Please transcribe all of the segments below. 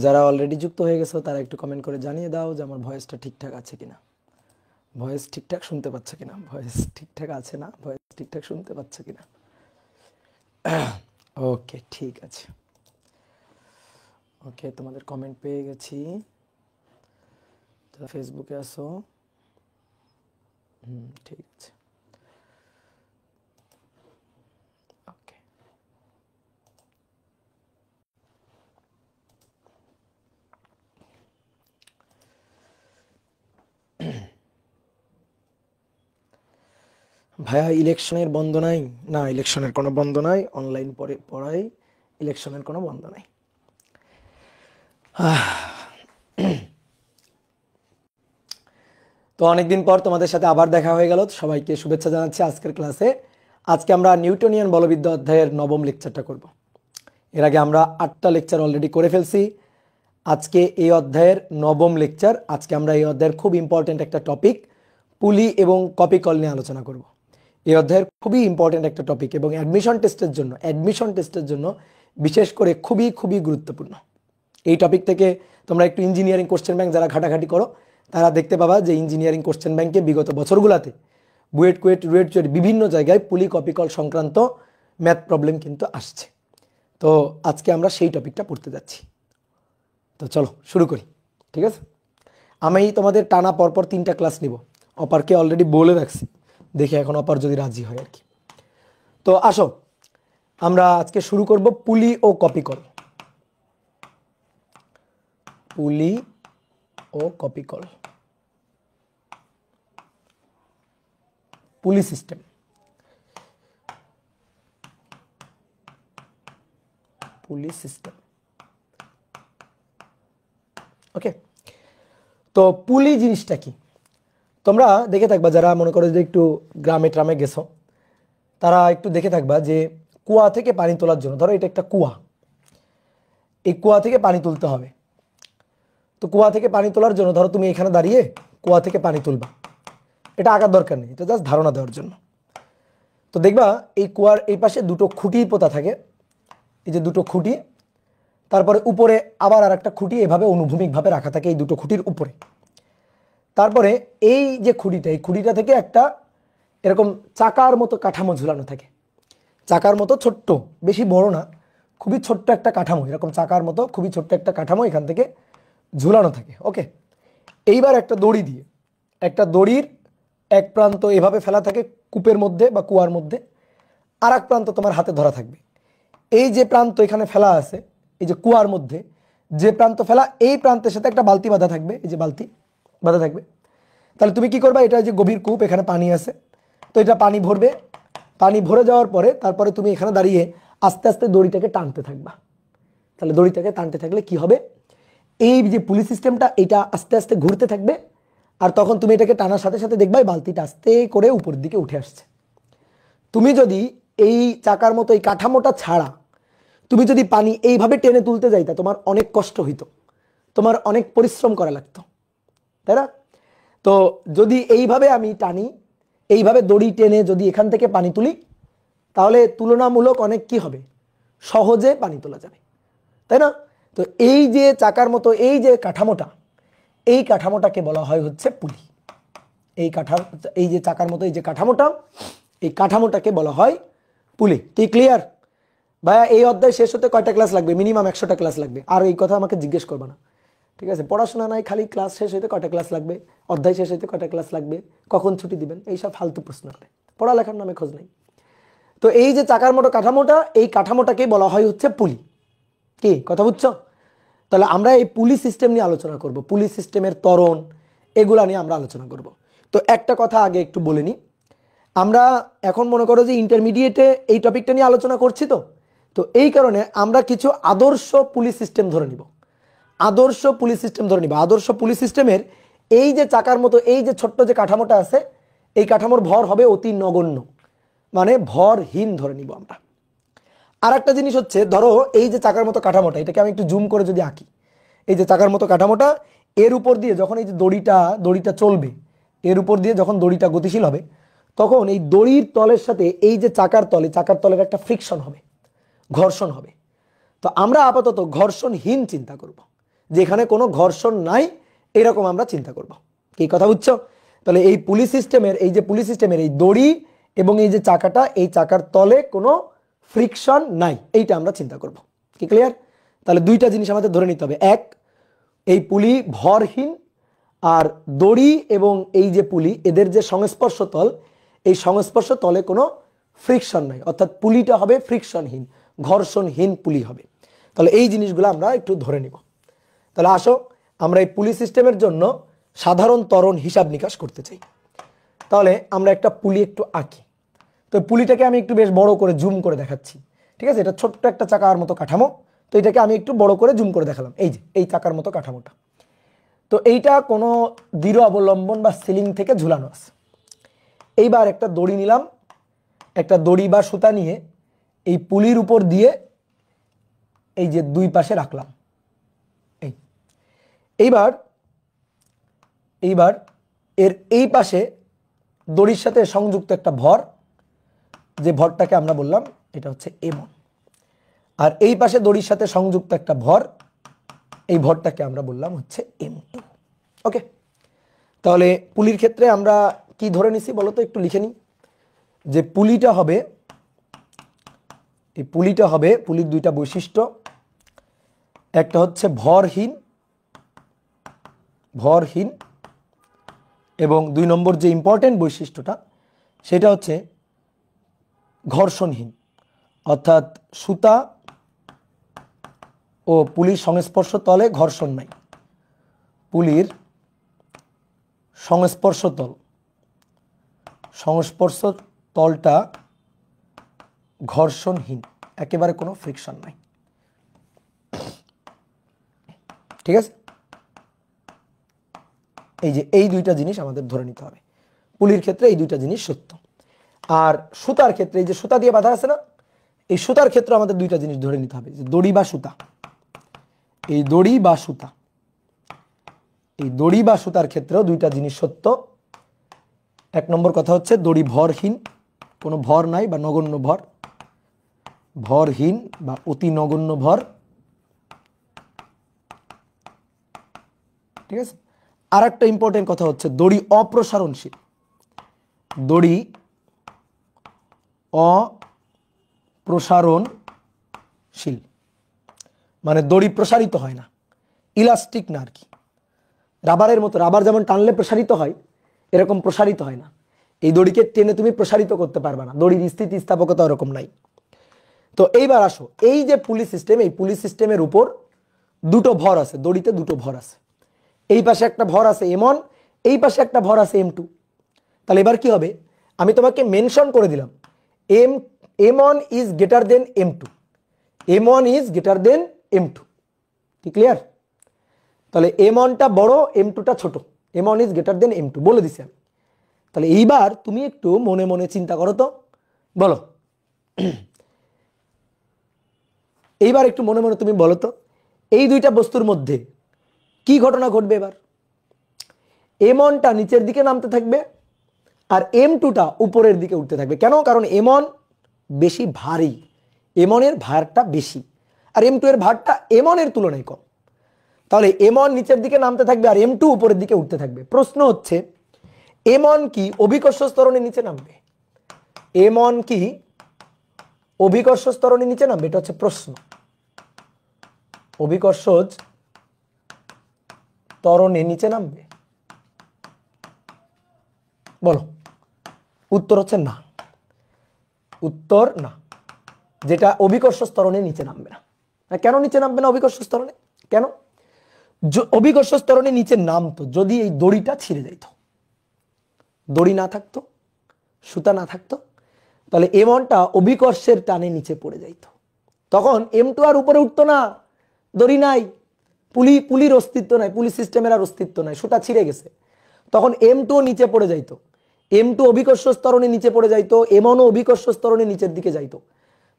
যারা অলরেডি যুক্ত হয়ে গেছো তারা একটু কমেন্ট করে জানিয়ে দাও যে আমার ভয়েসটা ঠিকঠাক আছে কিনা, ভয়েস ঠিকঠাক শুনতে পাচ্ছ কিনা, ভয়েস ঠিকঠাক আছে না, ভয়েস ঠিকঠাক শুনতে পাচ্ছ কিনা। ওকে, ঠিক আছে। ওকে, তোমাদের কমেন্ট পেয়ে গেছি। যারা ফেসবুকে আসো, ঠিক আছে। ওকে, ভাইয়া ইলেকশনের বন্ধ নাই? না, ইলেকশনের কোনো বন্ধ নাই, অনলাইন পড়াই, ইলেকশনের কোনো বন্ধ নাই। তো অনেকদিন পর তোমাদের সাথে আবার দেখা হয়ে গেল। সবাইকে শুভেচ্ছা জানাচ্ছি আজকের ক্লাসে। আজকে আমরা নিউটনিয়ান বলবিদ্যা অধ্যায়ের নবম লেকচারটা করব। এর আগে আমরা 8টা লেকচার অলরেডি করে ফেলছি। আজকে এই অধ্যায়ের নবম লেকচার। আজকে আমরা এই অধ্যায়ের খুব ইম্পর্টেন্ট একটা টপিক পুলি এবং কপি কল নিয়ে আলোচনা করব। এই অধ্যায়ের খুবই ইম্পর্টেন্ট একটা টপিক এবং অ্যাডমিশন টেস্টের জন্য বিশেষ করে খুবই খুবই গুরুত্বপূর্ণ। এই টপিক থেকে তোমরা একটু ইঞ্জিনিয়ারিং কোশ্চেন ব্যাংক যারা ঘাটাঘাটি করো তারা দেখতে পাবা যে ইঞ্জিনিয়ারিং কোশ্চেন ব্যাংকে বিগত বছরগুলোতে বুয়েট, কুয়েট, রুয়েট, চুয়েট বিভিন্ন জায়গায় পুলি কপি কল সংক্রান্ত ম্যাথ প্রবলেম কিন্তু আসছে। তো আজকে আমরা সেই টপিকটা পড়তে যাচ্ছি। তো চলো শুরু করি, ঠিক আছে? আমি তোমাদের টানা পরপর 3টা ক্লাস নিব। অপারকে অলরেডি বলে রাখছি, দেখি এখন অপার যদি রাজি হয় আর কি। তো আসো আমরা আজকে শুরু করব পুলি ও কপি কল। পুলি ও কপি কল, পুলি সিস্টেম। পুলি সিস্টেম, ওকে। তো পুলি জিনিসটা কি তোমরা দেখে থাকবা, যারা মনে করো যে একটু গ্রামে ট্রামে গেছো তারা একটু দেখে থাকবা যে কুয়া থেকে পানি তোলার জন্য, ধরো এটা একটা কুয়া, এই কুয়া থেকে পানি তুলতে হবে। তো কুয়া থেকে পানি তোলার জন্য ধরো তুমি এখানে দাঁড়িয়ে কুয়া থেকে পানি তুলবা, এটা আঁকার দরকার নেই, এটা জাস্ট ধারণা দেওয়ার জন্য। তো দেখবা এই কুয়ার এই পাশে দুটো খুঁটি পোতা থাকে, এই যে দুটো খুঁটি, তারপরে উপরে আবার আর একটা খুঁটি এভাবে অনুভূমিকভাবে রাখা থাকে এই দুটো খুঁটির উপরে। তারপরে এই যে খুঁটিটা, এই খুঁটিটা থেকে একটা এরকম চাকার মতো কাঠামো ঝুলানো থাকে, চাকার মতো ছোট্ট, বেশি বড় না, খুবই ছোট্ট একটা কাঠামো, এরকম চাকার মতো খুবই ছোট্ট একটা কাঠামো এখান থেকে ঝুলানো থাকে, ওকে। এইবার একটা দড়ি দিয়ে, একটা দড়ির এক প্রান্ত এভাবে ফেলা থাকে কূপের মধ্যে বা কুয়ার মধ্যে, আর এক প্রান্ত তোমার হাতে ধরা থাকবে। এই যে প্রান্ত এখানে ফেলা আছে, এই যে কুয়ার মধ্যে যে প্রান্ত ফেলা, এই প্রান্তের সাথে একটা বালতি বাঁধা থাকবে, এই যে বালতি বাঁধা থাকবে। তাহলে তুমি কি করবা, এটা যে গভীর কূপ, এখানে পানি আছে, তো এটা পানি ভরবে, পানি ভরে যাওয়ার পরে তারপরে তুমি এখানে দাঁড়িয়ে আস্তে আস্তে দড়িটাকে টানতে থাকবা। তাহলে দড়িটাকে টানতে থাকলে কি হবে, এই যে পুলি সিস্টেমটা এটা আস্তে আস্তে ঘুরতে থাকবে, আর তখন তুমি এটাকে টানার সাথে সাথে দেখবা এই বালতিটা আস্তে করে উপরের দিকে উঠে আসছে। তুমি যদি এই চাকার মতো এই কাঠামোটা ছাড়া তুমি যদি পানি এইভাবে টেনে তুলতে যাইতা, তোমার অনেক কষ্ট হইতো, তোমার অনেক পরিশ্রম করা লাগতো, তাই না? তো যদি এইভাবে আমি টানি, এইভাবে দড়ি টেনে যদি এখান থেকে পানি তুলি, তাহলে তুলনামূলক অনেক কি হবে, সহজে পানি তোলা যাবে, তাই না? তো এই যে চাকার মতো এই যে কাঠামোটা, এই কাঠামোটাকে বলা হয় হচ্ছে পুলি। এই যে চাকার মতো এই যে কাঠামোটা, এই কাঠামোটাকে বলা হয় পুলি। কি ক্লিয়ার? ভাইয়া এই অধ্যায় শেষ হতে কয়টা ক্লাস লাগবে? মিনিমাম 100টা ক্লাস লাগবে। আর এই কথা আমাকে জিজ্ঞেস করবে না, ঠিক আছে? পড়াশোনা নাই, খালি ক্লাস শেষ হইতে কয়টা ক্লাস লাগবে, অধ্যায় শেষ হইতে কয়টা ক্লাস লাগবে, কখন ছুটি দিবেন, এইসব ফালতু প্রশ্ন করে পড়ালেখার নামে খোঁজ নেই। তো এই যে চাকার মতো কাঠামোটা, এই কাঠামোটাকেই বলা হয় হচ্ছে পুলি। কি কথা বুঝছো? তাহলে আমরা এই পুলি সিস্টেম নিয়ে আলোচনা করব, পুলি সিস্টেমের ত্বরণ এগুলা নিয়ে আমরা আলোচনা করব। তো একটা কথা আগে একটু বলে নিই, আমরা এখন মনে করো যে ইন্টারমিডিয়েটে এই টপিকটা নিয়ে আলোচনা করছি, তো এই কারণে আমরা কিছু আদর্শ পুলি সিস্টেম ধরে নিব। আদর্শ পুলি সিস্টেম ধরে নিব। আদর্শ পুলি সিস্টেমের এই যে চাকার মতো এই যে ছোট্ট যে কাঠামোটা আছে, এই কাঠামোর ভর হবে অতি নগণ্য, মানে ভরহীন ধরে নিব আমরা। আর একটা জিনিস হচ্ছে, ধরো এই যে চাকার মতো কাঠামোটা, এটাকে আমি একটু জুম করে যদি আঁকি, এই যে চাকার মতো কাঠামোটা, এর উপর দিয়ে যখন এই যে দড়িটা চলবে, এর উপর দিয়ে যখন দড়িটা গতিশীল হবে, তখন এই দড়ির তলের সাথে এই যে চাকার তলের একটা ফ্রিকশন হবে, ঘর্ষণ হবে। তো আমরা আপাতত ঘর্ষণহীন চিন্তা করব, যেখানে কোনো ঘর্ষণ নাই এরকম আমরা চিন্তা করব। কি কথা বুঝছো? তাহলে এই পুলি সিস্টেমের এই দড়ি এবং এই যে চাকাটা, এই চাকার তলে কোনো ফ্রিকশন নাই, এইটা আমরা চিন্তা করব। কি ক্লিয়ার? তাহলে দুইটা জিনিস আমাদের ধরে নিতে হবে। এক, এই পুলি ভরহীন, আর দড়ি এবং এই যে পুলি এদের যে সংস্পর্শ তল, এই সংস্পর্শ তলে কোনো ফ্রিকশন নাই, অর্থাৎ পুলিটা হবে ফ্রিকশনহীন, ঘর্ষণহীন পুলি হবে। তাহলে এই জিনিসগুলো আমরা একটু ধরে নিব। তাহলে আসো আমরা এই পুলি সিস্টেমের জন্য সাধারণ ত্বরণ হিসাব নিকাশ করতে চাই। তাহলে আমরা একটা পুলি একটু আঁকি। তো পুলিটাকে আমি একটু বেশ বড় করে জুম করে দেখাচ্ছি, ঠিক আছে? এটা ছোট্ট একটা চাকার মতো কাঠামো, তো এটাকে আমি একটু বড় করে জুম করে দেখালাম। এই যে এই চাকার মতো কাঠামোটা, তো এইটা কোনো দৃঢ় অবলম্বন বা সিলিং থেকে ঝুলানো আছে। এইবার একটা দড়ি নিলাম, একটা দড়ি বা সুতা নিয়ে এই পুলির উপর দিয়ে এই যে দুই পাশে রাখলাম। এইবার এর এই পাশে দড়ির সাথে সংযুক্ত একটা ভর, যে ভরটাকে আমরা বললাম এটা হচ্ছে M1, আর এই পাশে দড়ির সাথে সংযুক্ত একটা ভর, এই ভরটাকে আমরা বললাম হচ্ছে M2। ওকে, তাহলে পুলির ক্ষেত্রে আমরা কি ধরে নিছি বলো তো, একটু লিখে নিই। যে পুলিটা হবে, এই পুলিটা হবে, পুলির দুইটা বৈশিষ্ট্য, একটা হচ্ছে ভরহীন এবং দুই নম্বর যে ইম্পর্টেন্ট বৈশিষ্ট্যটা সেটা হচ্ছে ঘর্ষণহীন, অর্থাৎ সুতা ও পুলির সংস্পর্শ তলে ঘর্ষণ নাই। পুলির সংস্পর্শ তলটা ঘর্ষণহীন, একেবারে কোনো ফ্রিকশন নাই। ঠিক আছে? এই যে এই দুইটা জিনিস আমাদের ধরে নিতে হবে। পুলির ক্ষেত্রে এই দুইটা জিনিস সত্য। আর সুতার ক্ষেত্রে, এই যে সুতা দিয়ে বাঁধা আছে না, এই সুতার ক্ষেত্রে আমাদের দুইটা জিনিস ধরে নিতে হবে, যে দড়ি বা সুতা। এই দড়ি বা সুতার ক্ষেত্রেও দুইটা জিনিস সত্য। এক নম্বর কথা হচ্ছে দড়ি ভরহীন, কোনো ভর নাই বা নগণ্য ভর, ভরহীন বা অতি নগণ্য ভর। ঠিক আছে? আর একটা ইম্পর্টেন্ট কথা হচ্ছে দড়ি অপ্রসারণশীল। দড়ি অপ্রসারণশীল মানে দড়ি প্রসারিত হয় না, ইলাস্টিক না আর কি, রাবারের মতো। রাবার যেমন টানলে প্রসারিত হয়, এরকম প্রসারিত হয় না। এই দড়িকে টেনে তুমি প্রসারিত করতে পারবে না, দড়ির স্থিতিস্থাপকতা ওরকম নাই। তো এইবার আসো, এই যে পুলি সিস্টেম, এই পুলি সিস্টেমের উপর দুটো ভর আছে, দড়িতে দুটো ভর আছে। এই পাশে একটা ভর আছে M1, এই পাশে একটা ভর আছে M2। তাহলে এবার কি হবে, আমি তোমাকে মেনশন করে দিলাম M1 is greater than M2, M1 is greater than M2। কি ক্লিয়ার? তাহলে M1টা বড়, M2টা ছোট, M1 is greater than M2 বলে দিছি আমি। তাহলে এইবার তুমি একটু মনে মনে চিন্তা করো তো, বলো এইবার একটু মনে মনে তুমি বলো তো, এই দুইটা বস্তুর মধ্যে কি ঘটনা ঘটবে? এবার M1টা নিচের দিকে নামতে থাকবে আর M2টা উপরের দিকে উঠতে থাকবে। কেন? কারণ M1 বেশি ভারী, M1 এর ভারটা বেশি, আর M2 এর ভারটা M1 এর তুলনায় কম। তাহলে M1 নিচের দিকে নামতে থাকবে আর M2 উপরের দিকে উঠতে থাকবে। প্রশ্ন হচ্ছে M1 কি অভিকর্ষ স্তরণের নিচে নামবে? M1 কি অভিকর্ষ স্তরণের নিচে নামবে? এটা হচ্ছে প্রশ্ন। অভিকর্ষজ ত্বরণের নিচে নামবে? বলো। উত্তর হচ্ছে না, উত্তর না, যেটা অভিকর্ষ স্তরণের নিচে নামবে না। কেন নিচে নামবে না অভিকর্ষ স্তরণে? কেন? অভিকর্ষ স্তরণের নিচে নামতো যদি এই দড়িটা ছিঁড়ে যাইত, দড়ি না থাকতো, সুতা না থাকতো, তাহলে M1টা অভিকর্ষের টানে নিচে পড়ে যাইত। তখন M2 আর উপরে উঠতো না, দড়ি নাই, পুলির অস্তিত্ব নাই, পুলি সিস্টেমের আর অস্তিত্ব নাই, সুতা ছিঁড়ে গেছে। তখন M2 নিচে পড়ে যাইতো, M2 অভিকর্ষ স্তরণে নিচে পড়ে যাইতো, M1ও অভিকর্ষ স্তরণে নিচের দিকে যাইতো।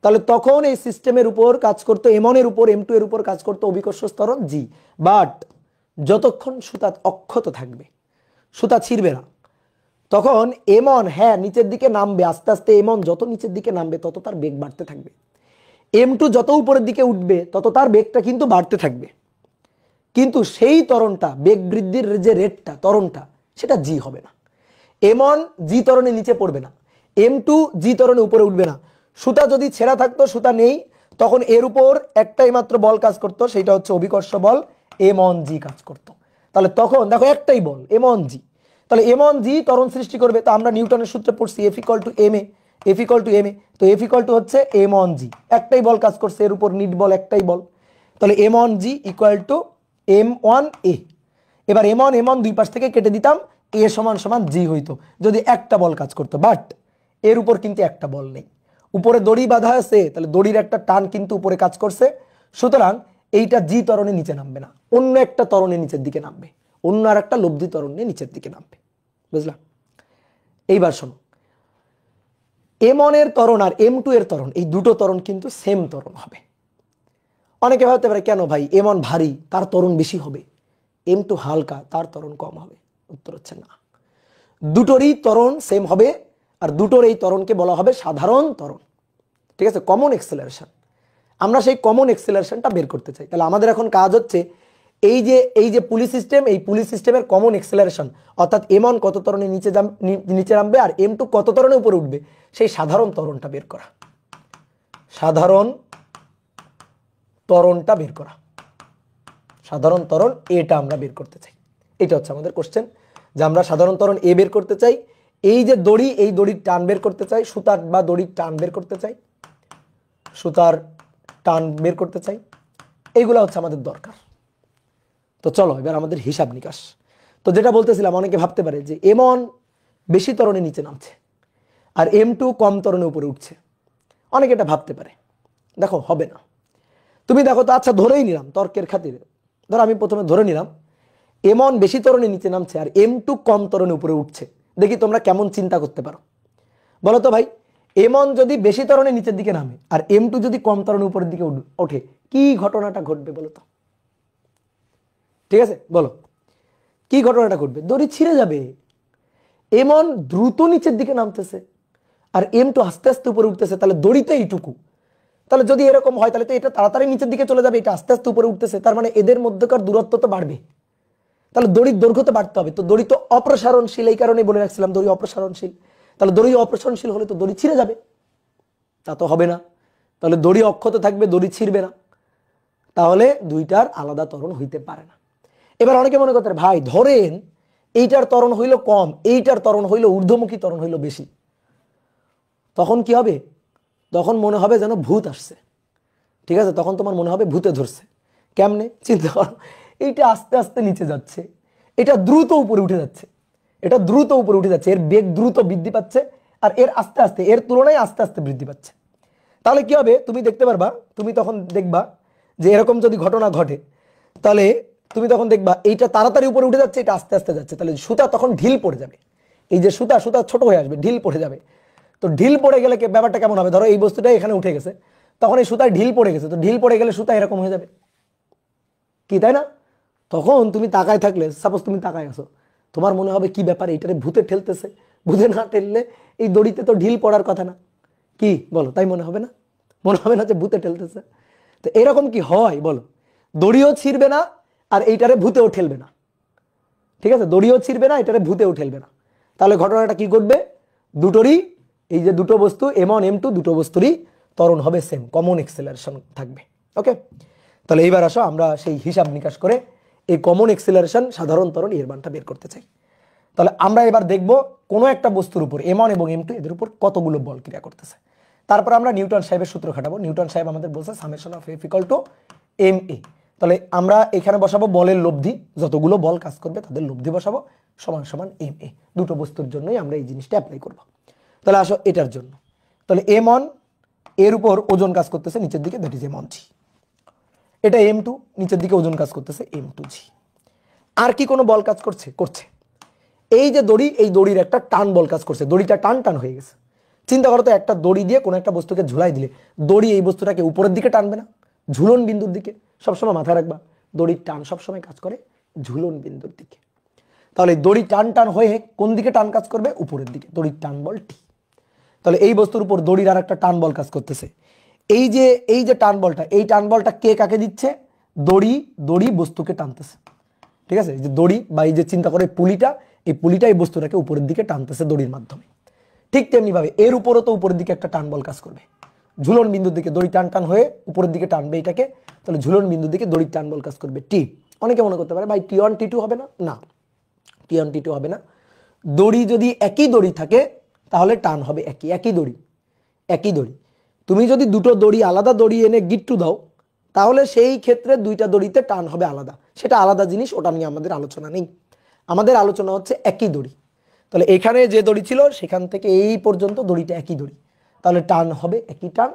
তাহলে তখন এই সিস্টেমের উপর কাজ করতো M1 এর উপর, M2 এর উপর কাজ করতো অভিকর্ষ স্তরণ G। বাট যতক্ষণ সুতা অক্ষত থাকবে, সুতা ছিঁড়বে না, তখন M1 হ্যাঁ নিচের দিকে নামবে, আস্তে আস্তে M1 যত নিচের দিকে নামবে তত তার বেগ বাড়তে থাকবে। M2 যত উপরের দিকে উঠবে তত তার বেগটা কিন্তু বাড়তে থাকবে, কিন্তু সেই ত্বরণটা, বেগ বৃদ্ধির যে রেটটা, ত্বরণটা, সেটা জি হবে না। M1 জি ত্বরণে নিচে পড়বে না, M2 জি ত্বরণে উপরে উঠবে না। সুতা যদি ছেঁড়া থাকতো, সুতা নেই, তখন এর উপর একটাই মাত্র বল কাজ করতো, সেটা হচ্ছে অভিকর্ষ বল M1G কাজ করতো। তাহলে তখন দেখো একটাই বল M1G, তাহলে M1G ত্বরণ সৃষ্টি করবে। তো আমরা নিউটনের সূত্রে পড়ছি F = ma, F = ma, তো F = হচ্ছে M1G, একটাই বল কাজ করছে এর উপর, নিট বল একটাই বল, তাহলে M1G = M1a। এবার M1 দুই পাশ থেকে কেটে দিতাম, a = g হইতো যদি একটা বল কাজ করতো, বাট এর উপর কিন্তু একটা বল নেই, উপরে দড়ি বাঁধা আছে, তাহলে দড়ির একটা টান কিন্তু উপরে কাজ করছে, সুতরাং এইটা জি ত্বরণে নিচে নামবে না, অন্য একটা ত্বরণে নিচের দিকে নামবে, অন্য আর একটা লব্ধি ত্বরণ নিয়ে নিচের দিকে নামবে, বুঝলাম? এইবার শোনো, M1 এর ত্বরণ আর M2 এর ত্বরণ, এই দুটো ত্বরণ কিন্তু সেম ত্বরণ হবে। অনেকে ভাবতে পারে কেন ভাই, M1 ভারী তার ত্বরণ বেশি হবে, M2 হালকা তার ত্বরণ কম হবে? উত্তর হচ্ছে না, দুটোরই ত্বরণ সেম হবে, আর দুটোর এই ত্বরণকে বলা হবে সাধারণ ত্বরণ, ঠিক আছে, কমন এক্সেলারেশন। আমরা সেই কমন এক্সেলারেশনটা বের করতে চাই। তাহলে আমাদের এখন কাজ হচ্ছে এই যে পুলি সিস্টেম, এই পুলি সিস্টেমের কমন এক্সেলারেশন, অর্থাৎ M1 কত ত্বরণে নিচে নামবে আর M2 কত ত্বরণে উপরে উঠবে, সেই সাধারণ ত্বরণটা বের করা, সাধারণ ত্বরণটা বের করা, সাধারণ ত্বরণ এটা আমরা বের করতে চাই। এটা হচ্ছে আমাদের কোশ্চেন, যে আমরা সাধারণ ত্বরণ এ বের করতে চাই, এই যে দড়ি, এই দড়ির টান বের করতে চাই, সুতার বা দড়ির টান বের করতে চাই, সুতার টান বের করতে চাই, এইগুলো হচ্ছে আমাদের দরকার। তো চলো এবার আমাদের হিসাব নিকাশ। তো যেটা বলতেছিলাম, অনেকে ভাবতে পারে যে M1 বেশি ত্বরণে নিচে নামছে আর M2 কম ত্বরণে উপরে উঠছে, অনেকে এটা ভাবতে পারে। দেখো হবে না, তুমি দেখো তো, আচ্ছা ধরেই নিলাম তর্কের খাতিরে, ধরো আমি প্রথমে ধরে নিলাম M1 বেশি ত্বরণে নিচে নামছে আর M2 কম ত্বরণে উপরে উঠছে। দেখি তোমরা কেমন চিন্তা করতে পারো, বলো তো ভাই, M1 যদি বেশি ত্বরণে নিচের দিকে নামে আর M2 যদি কম ত্বরণে উপরের দিকে ওঠে, কি ঘটনাটা ঘটবে বলো তো? ঠিক আছে, বলো কি ঘটনাটা ঘটবে? দড়ি ছিঁড়ে যাবে। M1 দ্রুত নিচের দিকে নামতেছে আর M2 আস্তে আস্তে উপরে উঠতেছে, তাহলে দড়িতে এইটুকু, তাহলে যদি এরকম হয় তাহলে তো এটা তাড়াতাড়ি নিচের দিকে চলে যাবে, এটা আস্তে আস্তে উপরে উঠতেছে, তার মানে এদের মধ্যকার দূরত্ব তো বাড়বে, তাহলে দড়ির দৈর্ঘ্য তো বাড়তে হবে। তো দড়ি তো অপ্রসারণশীল, এই কারণেই বলে রাখছিলাম দড়ি অপ্রসারণশীল, তাহলে দড়ি অপ্রসারণশীল হলে তো দড়ি ছিঁড়ে যাবে, তা তো হবে না, তাহলে দড়ি অক্ষত থাকবে, দড়ি ছিঁড়বে না, তাহলে দুইটার আলাদা ত্বরণ হইতে পারে না। এবার অনেকে মনে করতে ভাই ধরেন এইটার ত্বরণ হইল কম, এইটার ত্বরণ হইল ঊর্ধ্বমুখী ত্বরণ হইল বেশি, তখন কি হবে? তখন মনে হবে যেন ভূত আসছে, ঠিক আছে, তখন তোমার মনে হবে ভূতে ধরছে। কেমনে? চিন্তা করো, এইটা আস্তে আস্তে নিচে যাচ্ছে, এটা দ্রুত উপরে উঠে যাচ্ছে, এটা দ্রুত উপরে উঠে যাচ্ছে, এর বেগ দ্রুত বৃদ্ধি পাচ্ছে আর এর আস্তে আস্তে, এর তুলনায় আস্তে আস্তে বৃদ্ধি পাচ্ছে। তাহলে কি হবে? তুমি দেখতে পারবা, তুমি তখন দেখবা যে এরকম যদি ঘটনা ঘটে, তাহলে তুমি তখন দেখবা এইটা তাড়াতাড়ি উপরে উঠে যাচ্ছে, এটা আস্তে আস্তে যাচ্ছে, তাহলে সুতা তখন ঢিল পড়ে যাবে, এই যে সুতা ছোট হয়ে আসবে, ঢিল পড়ে যাবে। তো ঢিল পড়ে গেলে ব্যাপারটা কেমন হবে? ধরো এই বস্তুটা এখানে উঠে গেছে, তখন এই সুতায় ঢিল পড়ে গেছে, তো ঢিল পড়ে গেলে সুতা এরকম হয়ে যাবে, কি তাই না? তখন তুমি তাকায় থাকলে, সাপোজ তুমি তাকায় আছো, তোমার মনে হবে কি ব্যাপার, এইটারে ভূতে ঠেলতেছে, ভূতে না ঠেললে এই দড়িতে তো ঢিল পড়ার কথা না, কি বলো? তাই মনে হবে না? মনে হবে না যে ভূতে ঠেলতেছে? তো এরকম কি হয় বলো? দড়িও ছিঁড়বে না আর এইটারে ভূতেও ঠেলবে না, ঠিক আছে, দড়িও ছিঁড়বে না, এটারে ভূতেও ঠেলবে না, তাহলে ঘটনাটা কি ঘটবে? দুটোরই, এই যে দুটো বস্তু M1 M2 দুটো বস্তুরই ত্বরণ হবে সেম, কমন এক্সেলারেশন থাকবে। ওকে, তাহলে এইবার আসো আমরা সেই হিসাব নিকাশ করে এই কমন এক্সেলারেশন, সাধারণ ত্বরণ, এর মানটা বের করতে চাই। তাহলে আমরা এবার দেখব কোনো একটা বস্তুর উপর M1 এবং M2 এদের উপর কতগুলো বল ক্রিয়া করতেছে, তারপর আমরা নিউটন সাহেবের সূত্র খাটাবো। নিউটন সাহেব আমাদের বলছে সামেশন অফ F = ma। তাহলে আমরা এখানে বসাবো বলের লব্ধি, যতগুলো বল কাজ করবে তাদের লব্ধি বসাবো, সমান সমান ma। দুটো বস্তুর জন্যই আমরা এই জিনিসটা অ্যাপ্লাই করব। তাহলে আসো এটার জন্য, তাহলে M1 এর উপর ওজন কাজ করতেছে নিচের দিকে, দ্যাট ইজ M1G। এটা M2 নিচের দিকে ওজন কাজ করতেছে M2G। আর কি কোনো বল কাজ করছে? করছে। এই যে দড়ি, এই দড়ির একটা টান বল কাজ করছে, দড়িটা টান টান হয়ে গেছে। চিন্তা করো তো, একটা দড়ি দিয়ে কোনো একটা বস্তুকে ঝুলাই দিলে দড়ি এই বস্তুটাকে উপরের দিকে টানবে না, ঝুলন বিন্দুর দিকে। সবসময় মাথায় রাখবা, দড়ির টান সবসময় কাজ করে ঝুলন বিন্দুর দিকে। তাহলে দড়ি টান টান হয়ে কোন দিকে টান কাজ করবে? উপরের দিকে, দড়ির টান বল টি। তাহলে এই বস্তুর উপর দড়ির আর একটা টান বল কাজ করতেছে, এই যে টান বলটা, এই টান বলটা কে কাকে দিচ্ছে? দড়ি বস্তুকে টানতেছে, ঠিক আছে? এই যে দড়ি বা এই যে চিন্তা করে পুলিটা, এই পুলিটা এই বস্তুটাকে উপরের দিকে টানতেছে দড়ির মাধ্যমে। ঠিক তেমনি ভাবে এর উপরও তো উপরের দিকে একটা টান বল কাজ করবে, ঝুলন বিন্দুর দিকে দড়ি টান হয়ে উপরের দিকে টানবে এটাকে, তাহলে ঝুলন বিন্দুর দিকে দড়ির টান বল কাজ করবে টি। অনেকে মনে করতে পারে ভাই T1 T2 হবে না, না T1 T2 হবে না। দড়ি যদি একই দড়ি থাকে তাহলে টান হবে একই দড়ি। তুমি যদি দুটো দড়ি আলাদা দড়ি এনে গিট্টু দাও তাহলে সেই ক্ষেত্রে দুইটা দড়িতে টান হবে আলাদা, সেটা আলাদা জিনিস, ওটা নিয়ে আমাদের আলোচনা নেই। আমাদের আলোচনা হচ্ছে একই দড়ি। তাহলে এখানে যে দড়ি ছিল সেখান থেকে এই পর্যন্ত দড়িটা একই দড়ি, তাহলে টান হবে একই টান।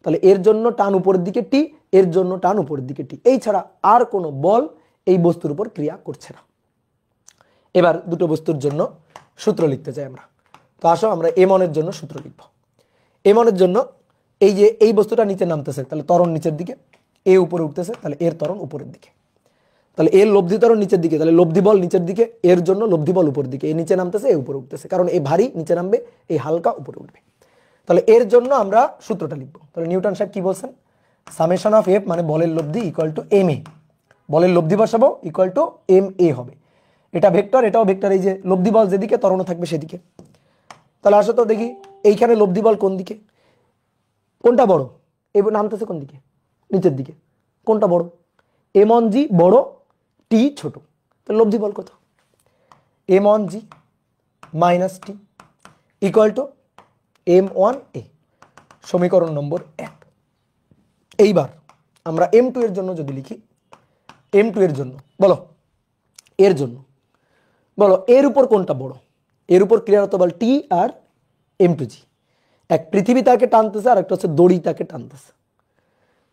তাহলে এর জন্য টান উপরের দিকে টি, এর জন্য টান উপরের দিকে টি, এই ছাড়া আর কোনো বল এই বস্তুর উপর ক্রিয়া করছে না। এবার দুটো বস্তুর জন্য সূত্র লিখতে চাই আমরা। তো আসো আমরা এমনের জন্য সূত্র লিখব। এমনের জন্য এই যে এই বস্তুটা নিচে নামতেছে, তাহলে ত্বরণ নিচের দিকে, এ উপরে উঠতেছে, তাহলে এর ত্বরণ উপরের দিকে, তাহলে এর লব্ধি ত্বরণ নিচের দিকে, তাহলে লব্ধি বল নিচের দিকে, এর জন্য লব্ধি বল উপরের দিকে। এ নিচে নামতেছে, এ উপরে উঠতেছে, কারণ এ ভারী নিচে নামবে, এই হালকা উপরে উঠবে। তাহলে এর জন্য আমরা সূত্রটা লিখব। তাহলে নিউটন সাহেব কি বলছেন? সামেশন অফ এফ মানে বলের লব্ধি ইকুয়াল টু এম এ, বলের লব্ধি বসাবো ইকুয়াল টু এম এ হবে। এটা ভেক্টর, এটাও ভেক্টর, এই যে লব্ধি বল যেদিকে ত্বরণও থাকবে সেদিকে। তাহলে আসো তো দেখি এইখানে লব্ধি বল কোন দিকে, কোনটা বড়? এই নামতেছে কোন দিকে? নিচের দিকে। কোনটা বড়? M1G বড়, টি ছোট, তাহলে লব্ধি বল কত? M1G minus T equal to M1A, সমীকরণ নম্বর 1। এইবার আমরা M2 এর জন্য যদি লিখি, M2 এর জন্য বলো, এর জন্য বলো এর উপর কোনটা বড়? এর উপর ক্রিয়ারত বল টি আর M2G, এক পৃথিবী তাকে টানতেছে আর একটা হচ্ছে দড়ি তাকে টানতেছে।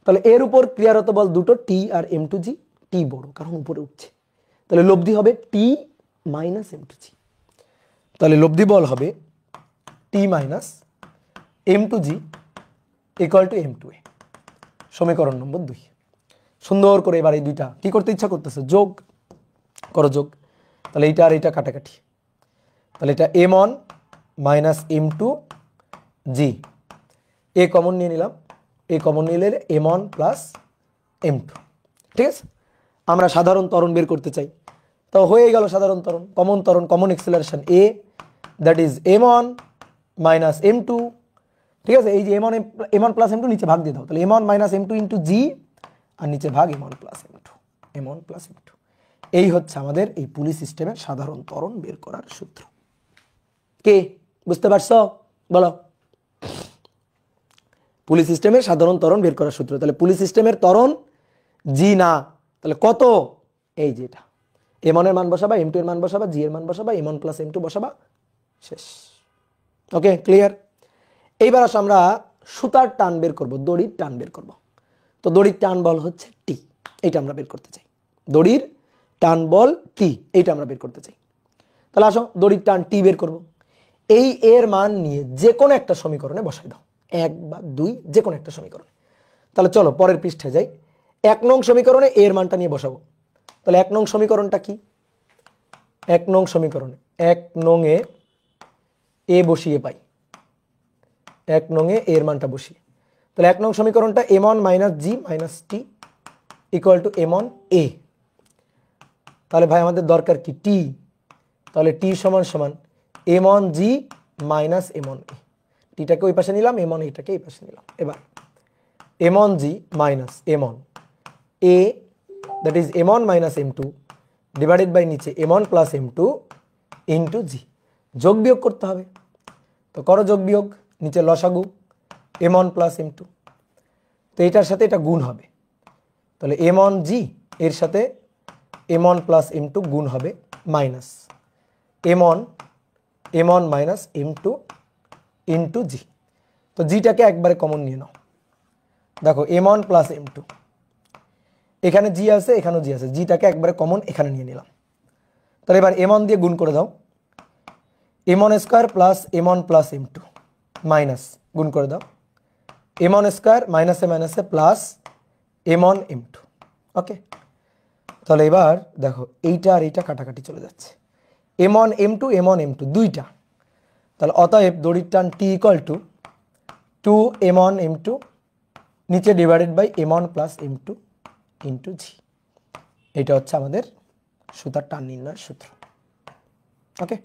তাহলে এর উপর ক্রিয়ারত বল দুটো টি আর M2G, টি বড় কারণ উপরে উঠছে, তাহলে লব্ধি হবে টি মাইনাস M2G। তাহলে লব্ধি বল হবে টি minus M2G equal to M2A, সমীকরণ নম্বর 2। সুন্দর করে এবার এই দুইটা কি করতে ইচ্ছা করতেছে? যোগ করো, যোগ। তাহলে এইটা আর এইটা কাটাকাটি, তাহলে এটা M1 minus M2G, a common নিয়ে নিলাম, এ কমন নিলে M1 প্লাস M2, ঠিক আছে? আমরা সাধারণ ত্বরণ বের করতে চাই, তো হয়ে গেল সাধারণ ত্বরণ, common acceleration A, that is M1 minus M2, ঠিক আছে? এই যে M1 প্লাস M2 নিচে ভাগ দিয়ে দাও, তাহলে M1 minus M2 into G, আর নিচে ভাগ M1 প্লাস M2। এই হচ্ছে আমাদের এই পুলি সিস্টেমের সাধারণ ত্বরণ বের করার সূত্র। কে বুঝতে পারছো? বলো। পুলি সিস্টেমের সাধারণ ত্বরণ বের করার সূত্র। তাহলে পুলি সিস্টেমের ত্বরণ জি না, তাহলে কত? এই যেটা M1 এর মান বসাবা, M2 এর মান বসাবা, G এর মান বসাবা, M1 প্লাস M2 বসাবা, শেষ। ওকে, ক্লিয়ার? এইবার আসো আমরা সুতার টান বের করব, দড়ির টান বের করব। তো দড়ির টান বল হচ্ছে টি, এইটা আমরা বের করতে চাই। দড়ির টান বল টি, এইটা আমরা বের করতে চাই। তাহলে আসো দড়ির টান টি বের করব। এই এর মান নিয়ে যে কোনো একটা সমীকরণে বসাই দাও, 1 বা 2, যে কোনো একটা সমীকরণে। তাহলে চলো পরের পৃষ্ঠে যাই। 1 নং সমীকরণে এর মানটা নিয়ে বসাবো। তাহলে 1 নং সমীকরণটা কি? 1 নং সমীকরণে 1 নং এ এ বসিয়ে পাই, 1 নং এ এর মানটা বসিয়ে, তাহলে 1 নং সমীকরণটা M1 minus G minus T equal to M1 A। তাহলে ভাই আমাদের দরকার কি? টি, তাহলে টি সমান সমান M1 G minus M1 A, টিটাকে ওই পাশে নিলাম, M1 এটাকে এই পাশে নিলাম। এবার M1 G minus M1 A, that is M1 minus M2 divided by নিচে M1 plus M2 into G। যোগ বিয়োগ করতে হবে, তো করো যোগ বিয়োগ, নিচে লসাগু M1 প্লাস M2, তো এটার সাথে এটা গুণ হবে, তাহলে M1 G এর সাথে M1 প্লাস M2 গুণ হবে minus M1 minus M2 into G। তো জিটাকে একবারে কমন নিয়ে নাও, দেখো M1 প্লাস M2, এখানে G আছে এখানেও G আছে, জিটাকে একবারে কমন এখানে নিয়ে নিলাম। তাহলে এবার M1 দিয়ে গুণ করে দাও, M1 square plus M1 plus M2 minus গুণ করে দাও M1 স্কয়ার মাইনাসে মাইনাসে প্লাস M1 M2। ওকে, তাহলে এবার দেখো এইটা আর এইটা কাটাকাটি চলে যাচ্ছে, M1 M2 দুইটা, তাহলে অতএব দড়ির টান T equal to 2 M1 M2 নিচে divided by m1 plus m2 into g. এটা হচ্ছে আমাদের সুতার টান নির্ণয়ের সূত্র। ওকে,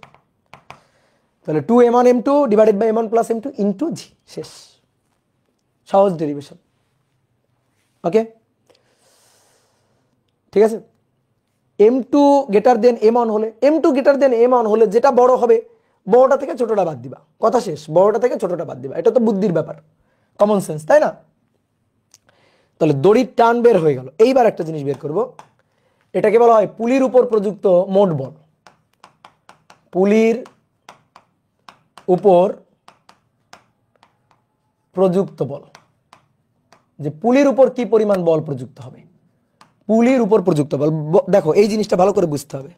তাহলে 2m1 m2 divided by m1 plus m2 into g, শেষ। সহজ ডেরিভেশন। ওকে, ঠিক আছে। m2 গ্রেটার দেন m1 হলে, m2 গ্রেটার দেন m1 হলে যেটা বড় হবে বড়টা থেকে ছোটটা বাদ দিবা, কথা শেষ। বড়টা থেকে ছোটটা বাদ দিবা, এটা তো বুদ্ধির ব্যাপার, কমন সেন্স, তাই না? তাহলে দড়ির টান বের হয়ে গেল। এইবার একটা জিনিস বের করব, এটাকে বলা হয় পুলির উপর প্রযুক্ত মোট বল। পুলির উপর প্রযুক্ত বল, যে পুলির উপর কি পরিমাণ বল প্রযুক্ত হবে। পুলির উপর প্রযুক্ত বল, দেখো এই জিনিসটা ভালো করে বুঝতে হবে।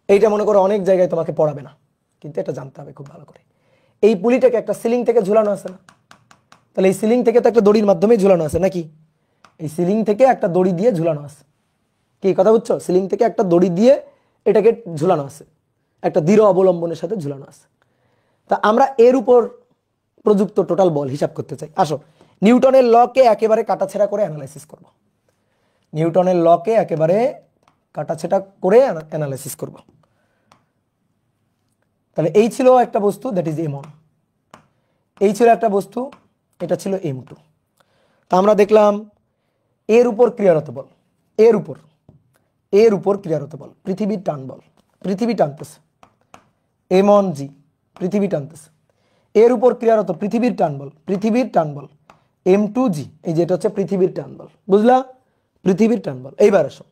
এইটা মনে করো অনেক জায়গায় তোমাকে পড়াবে না, কিন্তু এটা জানতে হবে খুব ভালো করে। এই পুলিটাকে একটা সিলিং থেকে ঝুলানো আছে না, তাহলে এই সিলিং থেকে তো একটা দড়ির মাধ্যমে ঝুলানো আছে নাকি? এই সিলিং থেকে একটা দড়ি দিয়ে ঝুলানো আছে, কি কথা বুঝছো? সিলিং থেকে একটা দড়ি দিয়ে এটাকে ঝুলানো আছে, একটা দৃঢ় অবলম্বনের সাথে ঝুলানো আছে। তা আমরা এর উপর প্রযুক্ত টোটাল বল হিসাব করতে চাই। আসো নিউটনের লকে একেবারে কাটাছেড়া করে অ্যানালাইসিস করব। নিউটনের লকে একেবারে কাটাছেড়া করে অ্যানালাইসিস করব। তাহলে এই ছিল একটা বস্তু, দ্যাট ইজ m1। এই ছিল একটা বস্তু, এটা ছিল m2। তা আমরা দেখলাম এর উপর ক্রিয়ারত বল, এর উপর ক্রিয়ারত বল পৃথিবীর টান বল, পৃথিবী টানতেছে m1g, পৃথিবী টানতেছে। এর উপর ক্রিয়ারত পৃথিবীর টান বল m2g, এই যে এটা হচ্ছে পৃথিবীর টান বল, বুঝলা? পৃথিবীর টান বল। এইবার আসো,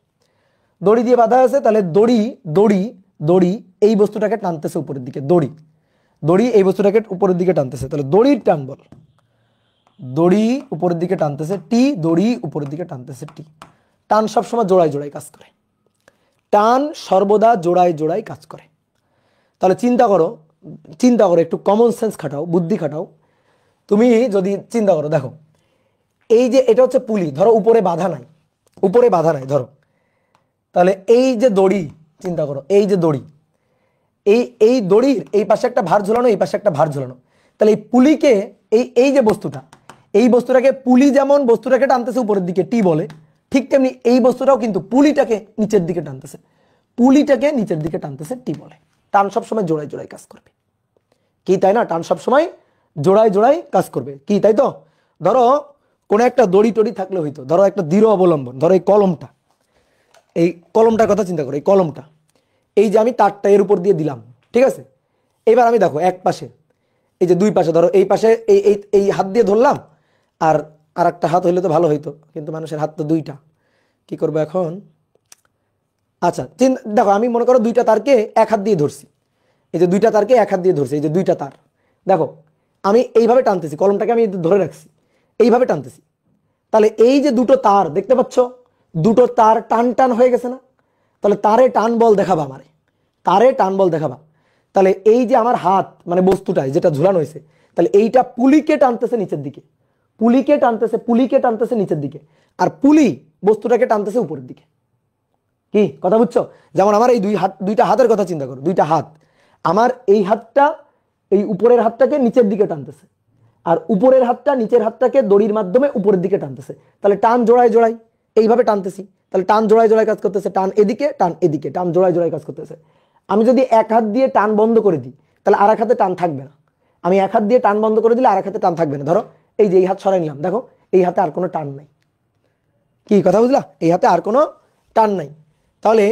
দড়ি দিয়ে বাঁধা আছে, তাহলে দড়ি এই বস্তুটাকে টানতেছে উপরের দিকে, দড়ি এই বস্তুটাকে উপরের দিকে টানতেছে, তাহলে দড়ির টান বল, দড়ি উপরের দিকে টানতেছে টি, দড়ি উপরের দিকে টানতেছে টি। টান সবসময় জোড়ায় জোড়ায় কাজ করে, টান সর্বদা জোড়ায় জোড়ায় কাজ করে। তাহলে চিন্তা করো একটু কমন সেন্স খাটাও, বুদ্ধি খাটাও। তুমি যদি চিন্তা করো, দেখো এই যে এটা হচ্ছে পুলি, ধরো উপরে বাধা নাই ধরো, তাহলে এই যে দড়ি, চিন্তা করো এই যে দড়ি, এই দড়ির এই পাশে একটা ভার ঝুলানো, এই পাশে একটা ভার ঝুলানো। তাহলে এই পুলিকে এই যে বস্তুটা, এই বস্তুটাকে পুলি যেমন বস্তুটাকে টানতেছে উপরের দিকে টি বলে, ঠিক তেমনি এই বস্তুটাও কিন্তু পুলিটাকে নিচের দিকে টানতেছে টি বলে। টান সবসময় জোড়ায় জোড়ায় কাজ করবে, কি তাই না? টান সবসময় জোড়ায় জোড়ায় কাজ করবে, কি তাই তো? ধরো কোনো একটা দড়ি টড়ি থাকলে হইতো, ধরো একটা দৃঢ় অবলম্বন, ধরো এই কলমটার কথা চিন্তা করো, এই কলমটা, এই যে আমি তারটা এর উপর দিয়ে দিলাম, ঠিক আছে? এবার আমি দেখো এক পাশে, এই যে দুই পাশে, ধরো এই পাশে এই হাত দিয়ে ধরলাম, আর একটা হাত হইলে তো ভালো হইতো, কিন্তু মানুষের হাত তো দুইটা, কি করবো এখন? আচ্ছা দেখো, আমি মনে করো দুইটা তারকে এক হাত দিয়ে ধরছি, এই যে দুইটা তারকে এক হাত দিয়ে ধরছি, এই যে দুইটা তার, দেখো আমি এইভাবে টানতেছি, কলমটাকে আমি ধরে রাখছি, এইভাবে টানতেছি। তাহলে এই যে দুটো তার দেখতে পাচ্ছ, দুটো তার টান টান হয়ে গেছে না? তাহলে তারে টান বল দেখাবা, তাহলে এই যে আমার হাত মানে বস্তুটায় যেটা ঝুলানো হয়েছে, তাহলে এইটা পুলিকে টানতেছে নিচের দিকে, পুলিকে টানতেছে নিচের দিকে, আর পুলি বস্তুটাকে টানতেছে উপরের দিকে। কি কথা বুঝছো? যেমন আমার এই দুইটা হাতের কথা চিন্তা করো, দুইটা হাত, আমার এই হাতটা এই উপরের হাতটাকে নিচের দিকে টানতেছে, আর উপরের হাতটা নিচের হাতটাকে দড়ির মাধ্যমে উপরের দিকে টানতেছে। তাহলে টান জোড়ায় জোড়ায় এইভাবে টানতেছি, তাহলে টান জোড়ায় জোড়ায় কাজ করতেছে, টান এদিকে টান এদিকে, টান জোড়ায় জোড়ায় কাজ করতেছে। আমি যদি এক হাত দিয়ে টান বন্ধ করে দিই, তাহলে আর এক হাতে টান থাকবে না। আমি এক হাত দিয়ে টান বন্ধ করে দিলে আর এক হাতে টান থাকবে না। ধরো এই যে এই হাত সরাই নিলাম, দেখো এই হাতে আর কোনো টান নাই, কি কথা বুঝলা? এই হাতে আর কোনো টান নাই। তাহলে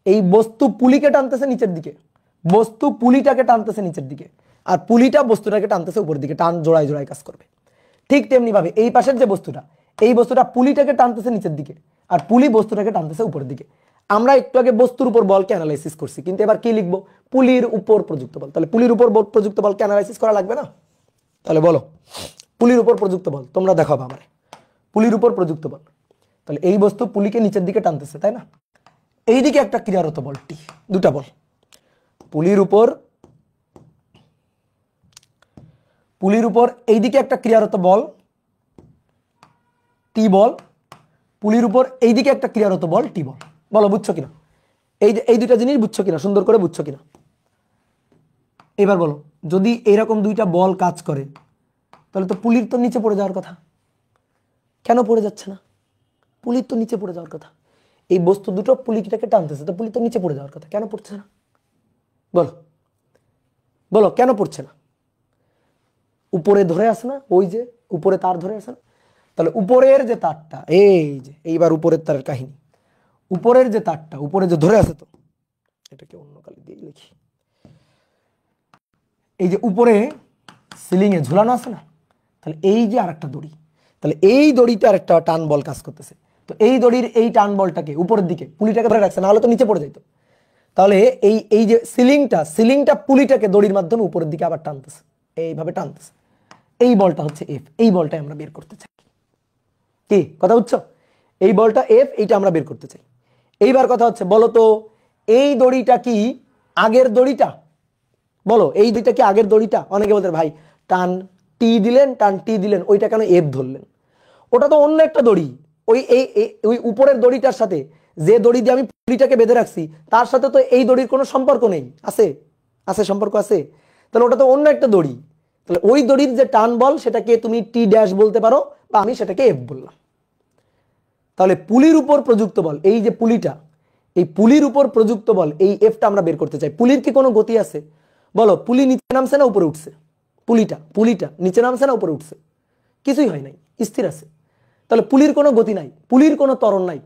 এই বস্তু পুলিকে টানতেছে নিচের দিকে, বস্তু পুলিটাকে টানতেছে নিচের দিকে, আর পুলিটা বস্তুটাকে টানতেছে উপরের দিকে, টান জোড়ায় জোড়ায় কাজ করবে। ঠিক তেমনি ভাবে এই পাশের যে বস্তুটা, এই বস্তুটা পুলিটাকে টানতেছে নিচের দিকে, আর পুলি বস্তুটাকে টানতেছে উপরের দিকে। আমরা একটু আগে বস্তুর উপর বলকে অ্যানালাইসিস করছি, কিন্তু এবার কি লিখবো? পুলির উপর প্রযুক্ত বল। তাহলে পুলির উপর প্রযুক্ত বলকে অ্যানালাইসিস করা লাগবে না? তাহলে বলো পুলির উপর প্রযুক্ত বল, তোমরা দেখাবো আমারে পুলির উপর প্রযুক্ত বল। তাহলে এই বস্তু পুলিকে নিচের দিকে টানতেছে, তাই না? এইদিকে একটা ক্রিয়ারত বল টি, দুটা বল, পুলির উপর এইদিকে একটা ক্রিয়ারত বল টি বল, পুলির উপর এইদিকে একটা ক্রিয়ারত বল টি বল। বলো বুঝছো কিনা? এই দুইটা জিনিস বুঝছো কিনা? সুন্দর করে বুঝছো কিনা? এবার বলো, যদি এইরকম দুইটা বল কাজ করে, তাহলে তো পুলির তো নিচে পড়ে যাওয়ার কথা, কেন পড়ে যাচ্ছে না? পুলির তো নিচে পড়ে যাওয়ার কথা। এই বস্তু দুটো পুলিটাকে টানতেছে, তো পুলি তো নিচে পড়ে যাওয়ার কথা, কেন পড়ছে না? বলো বলো, কেন পড়ছে না? উপরে ধরে আসে না, ওই যে উপরে তার ধরে আসে না? তাহলে উপরের যে তারটা, এই যে এইবার উপরের তারের কাহিনী, উপরের যে তারটা উপরে যে ধরে আছে, তো এটাকে অন্য কালি দিয়ে লিখি। এই যে উপরে সিলিং এ ঝুলানো আছে না, তাহলে এই যে আরেকটা দড়ি, তাহলে এই দড়িতে আরেকটা টান বল কাজ করতেছে। তো এই দড়ির এই টান বলটাকে উপরের দিকে পুলিটাকে ধরে রাখছে, না হলে তো নিচে পড়ে যাইতো। তাহলে এই এই যে সিলিংটা পুলিটাকে দড়ির মাধ্যমে উপরের দিকে আবার টানতেছে, এইভাবে টানতেছে। এই বলটা হচ্ছে এফ, এই বলটাই আমরা বের করতে চাই। কি কথা বুঝছো? এই বলটা এফ, এইটা আমরা বের করতে চাই। এইবার কথা হচ্ছে, বলো তো এই দড়িটা কি আগের দড়িটা? বলো, এই দুইটা কি আগের দড়িটা? অনেকে বলতে ভাই টান টি দিলেন, টান টি দিলেন, ওইটা কেন এফ ধরলেন? ওটা তো অন্য একটা দড়ি। ওই ওই উপরের দড়িটার সাথে যে দড়ি দিয়ে আমি পুলিটাকে বেঁধে রাখছি, তার সাথে তো এই দড়ির কোনো সম্পর্ক নেই। আছে? আছে, সম্পর্ক আছে। তাহলে ওটা তো অন্য একটা দড়ি। তাহলে ওই দড়ির যে টান বল, সেটাকে তুমি টি ড্যাশ বলতে পারো, বা আমি সেটাকে এফ বললাম। তাহলে পুলির উপর প্রযুক্ত বল, এই যে পুলিটা, এই পুলির উপর প্রযুক্ত বল, এই এফটা আমরা বের করতে চাই। পুলির কি কোনো গতি আছে? বলো, পুলি নিচে নামছে না উপরে উঠছে? পুলিটা নিচে নামছে না উপরে উঠছে? কিছুই হয় নাই, স্থির আছে। তাহলে পুলির কোনো গতি নাই, পুলির কোনো ত্বরণ নাই,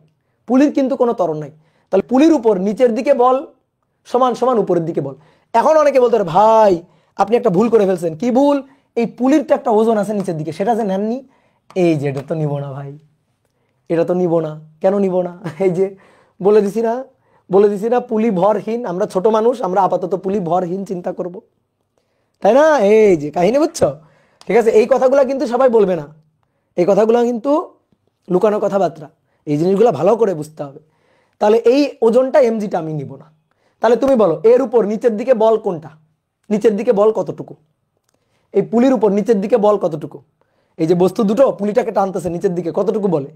পুলির কিন্তু কোনো ত্বরণ নাই। তাহলে পুলির উপর নিচের দিকে বল সমান সমান উপরের দিকে বল। এখন অনেকে বলতে পারে ভাই আপনি একটা ভুল করে ফেলছেন। কি ভুল? এই পুলির তো একটা ওজন আছে নিচের দিকে, সেটা যে নেননি। এই যে এটা তো নিব না ভাই, এটা তো নিব না। কেন নিব না? এই যে বলে দিছি না পুলি ভরহীন। আমরা ছোট মানুষ, আমরা আপাতত পুলি ভরহীন চিন্তা করব, তাই না? এই যে কাহিনী, বুঝছো? ঠিক আছে, এই কথাগুলো কিন্তু সবাই বলবে না, এই কথাগুলো কিন্তু লুকানো কথাবার্তা। এই জিনিসগুলো ভালো করে বুঝতে হবে। তাহলে এই ওজনটা এমজিটা আমি নিব না। তাহলে তুমি বলো, এর উপর নিচের দিকে বল কোনটা? নিচের দিকে বল কতটুকু? এই পুলির উপর নিচের দিকে বল কতটুকু? এই যে বস্তু দুটো পুলিটাকে টানতেছে নিচের দিকে, কতটুকু বলে?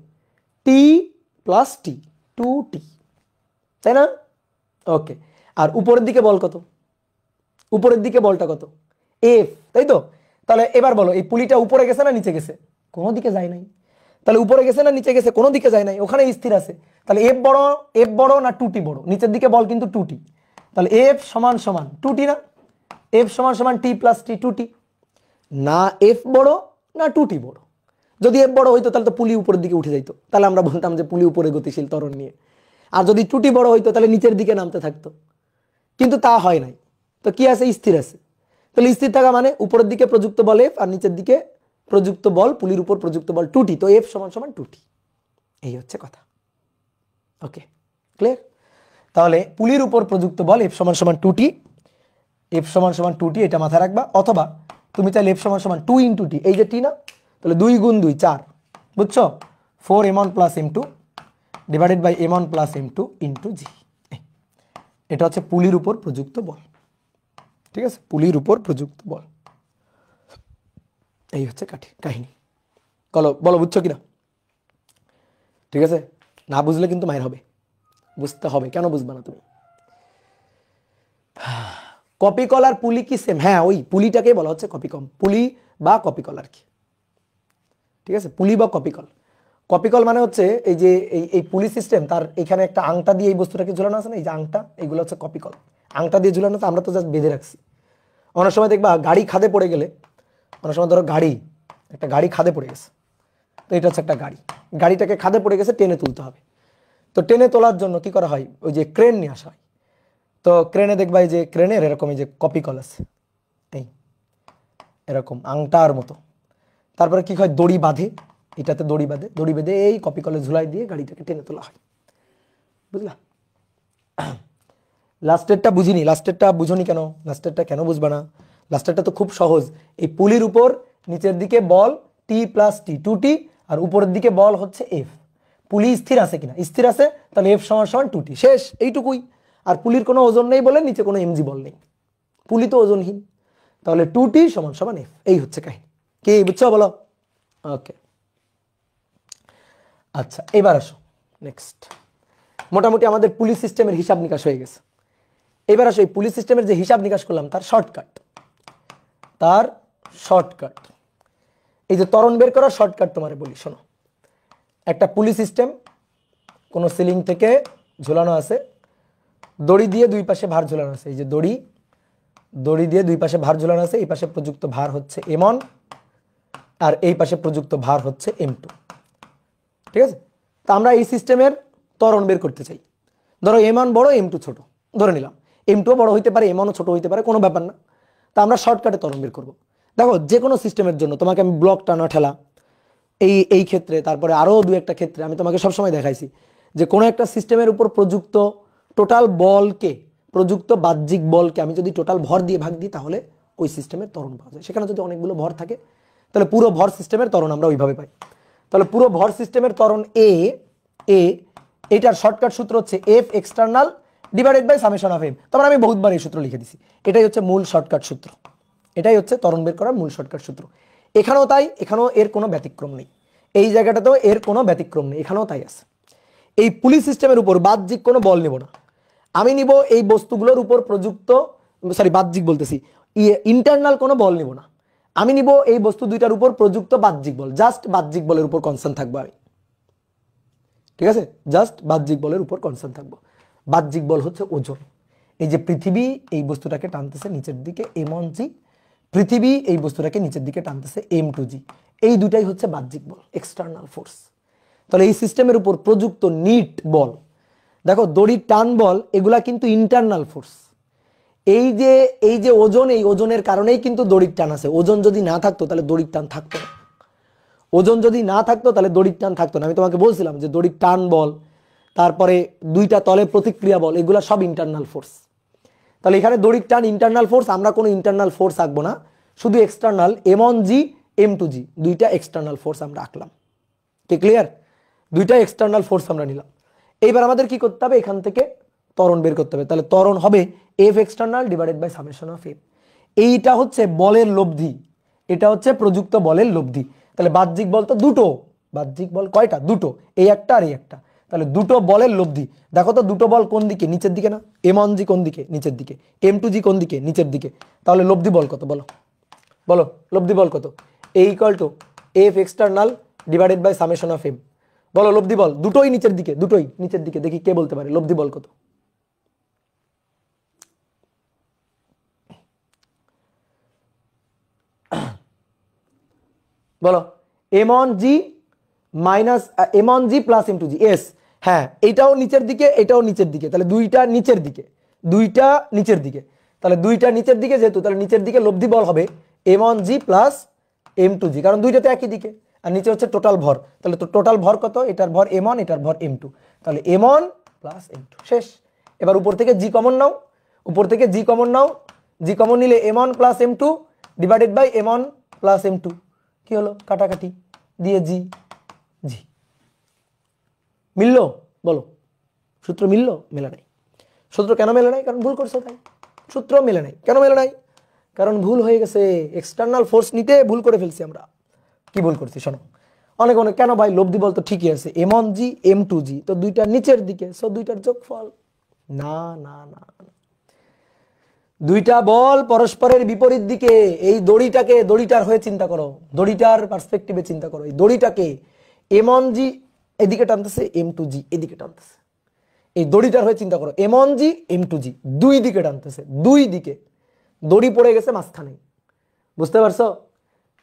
টি প্লাস টি, 2t, তাই না? ওকে। আর উপরের দিকে বল কত? উপরের দিকে বলটা কত? এফ, তাই তো? তাহলে এবার বলো, এই পুলিটা উপরে গেছে না নিচে গেছে? কোনো দিকে যায় নাই। তাহলে উপরে গেছে না নিচে গেছে? কোনো দিকে যায় নাই, ওখানে স্থির আছে। তাহলে এফ বড় না 2t বড়? নিচের দিকে বল কিন্তু 2t। তাহলে এফ সমান সমান 2t না? এফ সমান সমান টি প্লাস টি, 2t। না এফ বড় না 2t বড়। যদি এফ বড় হইতো তাহলে তো পুলি উপরের দিকে উঠে যাইতো, তাহলে আমরা বলতাম যে পুলি উপরে গতিশীল ত্বরণ নিয়ে। আর যদি 2t বড় হইতো তাহলে নিচের দিকে নামতে থাকতো, কিন্তু তা হয় নাই। তো কি আছে? স্থির আছে। তাহলে স্থির থাকা মানে উপরের দিকে প্রযুক্ত বল এফ, আর নিচের দিকে প্রযুক্ত বল, পুলির উপর প্রযুক্ত বল 2t। তো এফ সমান সমান 2t, এই হচ্ছে কথা। ওকে, ক্লিয়ার? তাহলে পুলির উপর প্রযুক্ত বল এফ সমান সমান 2t, এফ সমান সমান 2t, এটা মাথায় রাখবা। অথবা তুমি চাইলে এফ সমান সমান 2 ইন্টু টি, এই যে টি না, তাহলে 2 গুণ 2 4, বুঝছো? 4m1 plus m2 divided by m1 plus m2 into g. এটা হচ্ছে পুলির উপর প্রযুক্ত বল। ঠিক আছে, পুলির উপর প্রযুক্ত বল, এই হচ্ছে কাহিনী। বলো বুঝছো কিনা? ঠিক আছে, না বুঝলে কিন্তু মায়ের হবে, বুঝতে হবে। কেন বুঝবা না তুমি? কপিকল আর পুলি কি সেম? হ্যাঁ, ওই পুলিটাকে বলা হচ্ছে কপিকল, পুলি বা কপিকল আর কি। ঠিক আছে, পুলি বা কপিকল। কপিকল মানে হচ্ছে এই যে এই পুলি সিস্টেম, তার এখানে একটা আংটা দিয়ে এই বস্তুটাকে ঝুলানো আছে না, এই যে আংটা, এগুলো হচ্ছে কপিকল। আংটা দিয়ে ঝুলানো, তো আমরা তো জাস্ট বেঁধে রাখছি। অনেক সময় দেখবা গাড়ি খাদে পড়ে গেলে, অনেক সময় ধরো একটা গাড়ি খাদে পড়ে গেছে, তো এটা হচ্ছে একটা গাড়িটাকে খাদে পড়ে গেছে, টেনে তুলতে হবে। তো টেনে তোলার জন্য কি করা হয়? ওই যে ক্রেন নিয়ে আসা হয়। তো ক্রেনে দেখবা এই যে ক্রেনের এরকম এই যে কপিকল আছে, এই এরকম আংটার মতো। তারপরে কি হয়? দড়ি বাঁধে, এটাতে দড়ি বেঁধে এই কপিকলে ঝুলাই দিয়ে গাড়িটাকে টেনে তোলা হয়। বুঝলা? লাস্টেরটা বুঝিনি। লাস্টেরটা বুঝনি কেন? লাস্টেরটা কেন বুঝবা না? লাস্টেরটা তো খুব সহজ। এই পুলির উপর নিচের দিকে বল টি প্লাস টি, 2t, আর উপরের দিকে বল হচ্ছে এফ। পুলি স্থির আছে কিনা? স্থির আছে, তাহলে এফ সমান সমান 2t, শেষ, এইটুকুই। আর পুলির কোনো ওজন নেই বলে নিচে কোনো এমজি বল নেই, পুলি তো ওজনহীন। তাহলে 2t সমান সমান এফ, এই হচ্ছে কাহিনী। কি বুঝছো? বলো। ওকে, আচ্ছা, এবার আসো নেক্সট। মোটামুটি আমাদের পুলিশ সিস্টেমের হিসাব নিকাশ হয়ে গেছে। এবার আসো এই পুলিশ সিস্টেমের যে হিসাব নিকাশ করলাম তার শর্টকাট, এই যে ত্বরণ বের করার শর্টকাট তোমারে বলি, শোনো। একটা পুলি সিস্টেম, কোনো সিলিং থেকে ঝুলানো আছে, দড়ি দিয়ে দুই পাশে ভার ঝুলানো আছে। এই যে দড়ি দিয়ে দুই পাশে ভার ঝুলানো আছে, এই পাশে প্রযুক্ত ভার হচ্ছে m1 আর এই পাশে প্রযুক্ত ভার হচ্ছে m2। ঠিক আছে, তা আমরা এই সিস্টেমের ত্বরণ বের করতে চাই। ধরো m1 বড় m2 ছোট, ধরে নিলাম m2 বড় হইতে পারে m1 ছোট হইতে পারে, কোনো ব্যাপার না। তা আমরা শর্টকাটে ত্বরণ বের করব। দেখো যে কোনো সিস্টেমের জন্য তোমাকে আমি ব্লক টানা ঠেলা এই ক্ষেত্রে, তারপরে আরও দু একটা ক্ষেত্রে আমি তোমাকে সবসময় দেখাইছি যে কোনো একটা সিস্টেমের উপর প্রযুক্ত টোটাল বলকে, প্রযুক্ত বাহ্যিক বলকে আমি যদি টোটাল ভর দিয়ে ভাগ দিই তাহলে ওই সিস্টেমের ত্বরণ পাওয়া যায়। সেখানে যদি অনেকগুলো ভর থাকে তাহলে পুরো ভর সিস্টেমের ত্বরণ আমরা ওইভাবে পাই। তাহলে পুরো ভর সিস্টেমের ত্বরণ এটার শর্টকাট সূত্র হচ্ছে F external divided by summation of M. তারপর আমি বহুতবার এই সূত্র লিখে দিছি, এটাই হচ্ছে মূল শর্টকাট সূত্র, এটাই হচ্ছে ত্বরণ বের করার মূল শর্টকাট সূত্র। এখানেও তাই, এখানেও এর কোনো ব্যতিক্রম নেই, এই জায়গাটাতেও এর কোনো ব্যতিক্রম নেই, এখানেও তাই আছে। এই পুলি সিস্টেমের উপর বাহ্যিক কোনো বল নিব না, আমি নিব এই বস্তুগুলোর উপর প্রযুক্ত, বাহ্যিক বলতেছি, ইন্টারনাল কোনো বল নিব না, আমি নিব এই বস্তু দুইটার উপর প্রযুক্ত বাহ্যিক বল, জাস্ট বাহ্যিক বলের উপর কনসার্ন থাকবো আমি। ঠিক আছে, জাস্ট বাহ্যিক বলের উপর কনসার্ন থাকবো। বাহ্যিক বল হচ্ছে ওজন। এই যে পৃথিবী এই বস্তুটাকে টানতেছে নিচের দিকে m1g, পৃথিবী এই বস্তুটাকে নিচের দিকে টানতেছে m2g, এই দুটাই হচ্ছে বাহ্যিক বল, এক্সটার্নাল ফোর্স। তাহলে এই সিস্টেমের উপর প্রযুক্ত নিট বল, দেখো দড়ির টান বল, এগুলা কিন্তু ইন্টারনাল ফোর্স। এই যে ওজন, এই ওজনের কারণেই কিন্তু দড়ির টান আছে। ওজন যদি না থাকতো তাহলে দড়ির টান থাকতো না, ওজন যদি না থাকতো তাহলে দড়ির টান থাকতো না। আমি তোমাকে বলছিলাম যে দড়ির টান বল, তারপরে দুইটা তলে প্রতিক্রিয়া বল, এগুলা সব ইন্টারনাল ফোর্স। তাহলে এখানে দড়ির টান ইন্টারনাল ফোর্স, আমরা কোনো ইন্টারনাল ফোর্স আঁকবো না, শুধু এক্সটার্নাল m1g m2g দুইটা এক্সটার্নাল ফোর্স আমরা আঁকলাম। কি ক্লিয়ার? দুইটা এক্সটার্নাল ফোর্স আমরা নিলাম। এইবার আমাদের কি করতে হবে, এখান থেকে ত্বরণ বের করতে হবে। তাহলে ত্বরণ হবে F external divided by summation of M. এইটা হচ্ছে বলের লব্ধি, এটা হচ্ছে প্রযুক্ত বলের লব্ধি। তাহলে বাহ্যিক বল তো দুটো, বাহ্যিক বল কয়টা? দুটো, এই একটা আর এই একটা। তাহলে দুটো বলের লব্ধি, দেখো তো দুটো বল কোন দিকে? নিচের দিকে না? m1g কোন দিকে? নিচের দিকে। m2g কোন দিকে? নিচের দিকে। তাহলে লব্ধি বল কত বলো, বলো লব্ধি বল কত? A equal to f external divided by summation of m. বলো লব্ধি বল, দুটোই নিচের দিকে, দুটোই নিচের দিকে। দেখি কে বলতে পারে লব্ধি বল কত? বলো m1g minus m1g plus m2g। S, হ্যাঁ এটাও নিচের দিকে, এটাও নিচের দিকে, তাহলে দুইটা নিচের দিকে, দুইটা নিচের দিকে। তাহলে দুইটা নিচের দিকে যেহেতু, তাহলে নিচের দিকে লব্ধি বল হবে m1g প্লাস m2g, কারণ দুইটাতে একই দিকে, আর নিচে হচ্ছে টোটাল ভর। তাহলে তো টোটাল ভর কত? এটার ভর m1, এটার ভর m2, তাহলে m1 প্লাস m2 শেষ। এবার উপর থেকে g কমন নাও, উপর থেকে g কমন নাও, g কমন নিলে m1 plus m2 divided by m1 plus m2, কি হলো? কাটাকাটি দিয়ে জি জি মিললো? বলো সূত্র মিললো? মেলে নাই। সূত্র কেন মেলে নাই? কারণ ভুল করছো তাই। সূত্র মেলে নাই, কেন মেলে নাই? কারণ ভুল হয়ে গেছে, এক্সটার্নাল ফোর্স নিতে ভুল করে ফেলছি আমরা। কি ভুল করছি শোনো, অনেক কেন ভাই লব্ধি বল তো ঠিকই আছে, m1g m2g তো দুইটা নিচের দিকে, সো দুইটার যোগফল। না না না, দুইটা বল পরস্পরের বিপরীত দিকে। এই দড়িটাকে, দড়িটার হয়ে চিন্তা করো, দড়িটার পার্সপেক্টিভে চিন্তা করো। এই দড়িটাকে m1g এদিকে টানতেছে, m2g এদিকে টানতেছে। এই দড়িটার হয়ে চিন্তা করো, m1g m2g দুই দিকে টানতেছে, দুই দিকে। দড়ি পড়ে গেছে মাঝখানে, বুঝতে পারছো?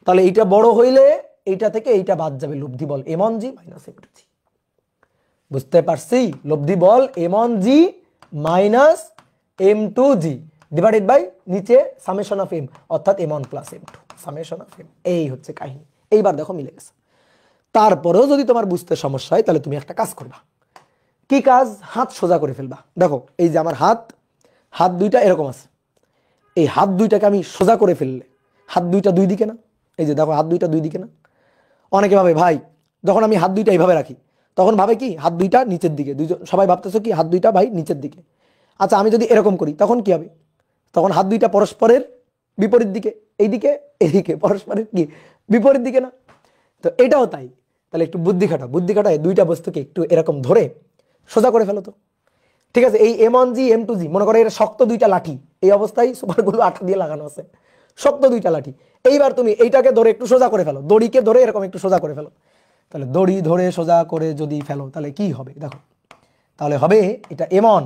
তাহলে এইটা বড় হইলে এইটা থেকে এইটা বাদ যাবে, লব্ধি বল m1g মাইনাস m2g। বুঝতে পারছি? লব্ধি বল m1g minus m2g divided by নিচে সামেশন অফ এম, অর্থাৎ m1 plus m2 summation of M. এই হচ্ছে কাহিনী। এইবার দেখো মিলে গেছে। তারপরেও যদি তোমার বুঝতে সমস্যা হয় তাহলে তুমি একটা কাজ করবা। কি কাজ? হাত সোজা করে ফেলবা। দেখো এই যে আমার হাত, হাত দুইটা এরকম আছে, এই হাত দুইটাকে আমি সোজা করে ফেললে, হাত দুইটা দুই দিকে না? এই যে দেখো হাত দুইটা দুই দিকে না? অনেকে ভাবে ভাই যখন আমি হাত দুইটা এইভাবে রাখি তখন ভাবে কি হাত দুইটা নিচের দিকে, দুইজন সবাই ভাবতেছো কি হাত দুইটা ভাই নিচের দিকে। আচ্ছা আমি যদি এরকম করি তখন কি হবে? তখন হাত দুইটা পরস্পরের বিপরীত দিকে, এইদিকে এদিকে, পরস্পরের কি বিপরীত দিকে না? তো এটাও তাই। তাহলে একটু বুদ্ধি খাটাও, বুদ্ধি খাটায় দুইটা বস্তুকে একটু এরকম ধরে সোজা করে ফেলো তো। ঠিক আছে, এই m1g m2g মনে করো এটা শক্ত দুইটা লাঠি, এই অবস্থায় সুপারগুলো আঠা দিয়ে লাগানো আছে, শক্ত দুইটা লাঠি। এইবার তুমি এইটাকে ধরে একটু সোজা করে ফেলো, দড়িকে ধরে এরকম একটু সোজা করে ফেলো। তাহলে দড়ি ধরে সোজা করে যদি ফেলো তাহলে কি হবে দেখো, তাহলে হবে এটা এমন,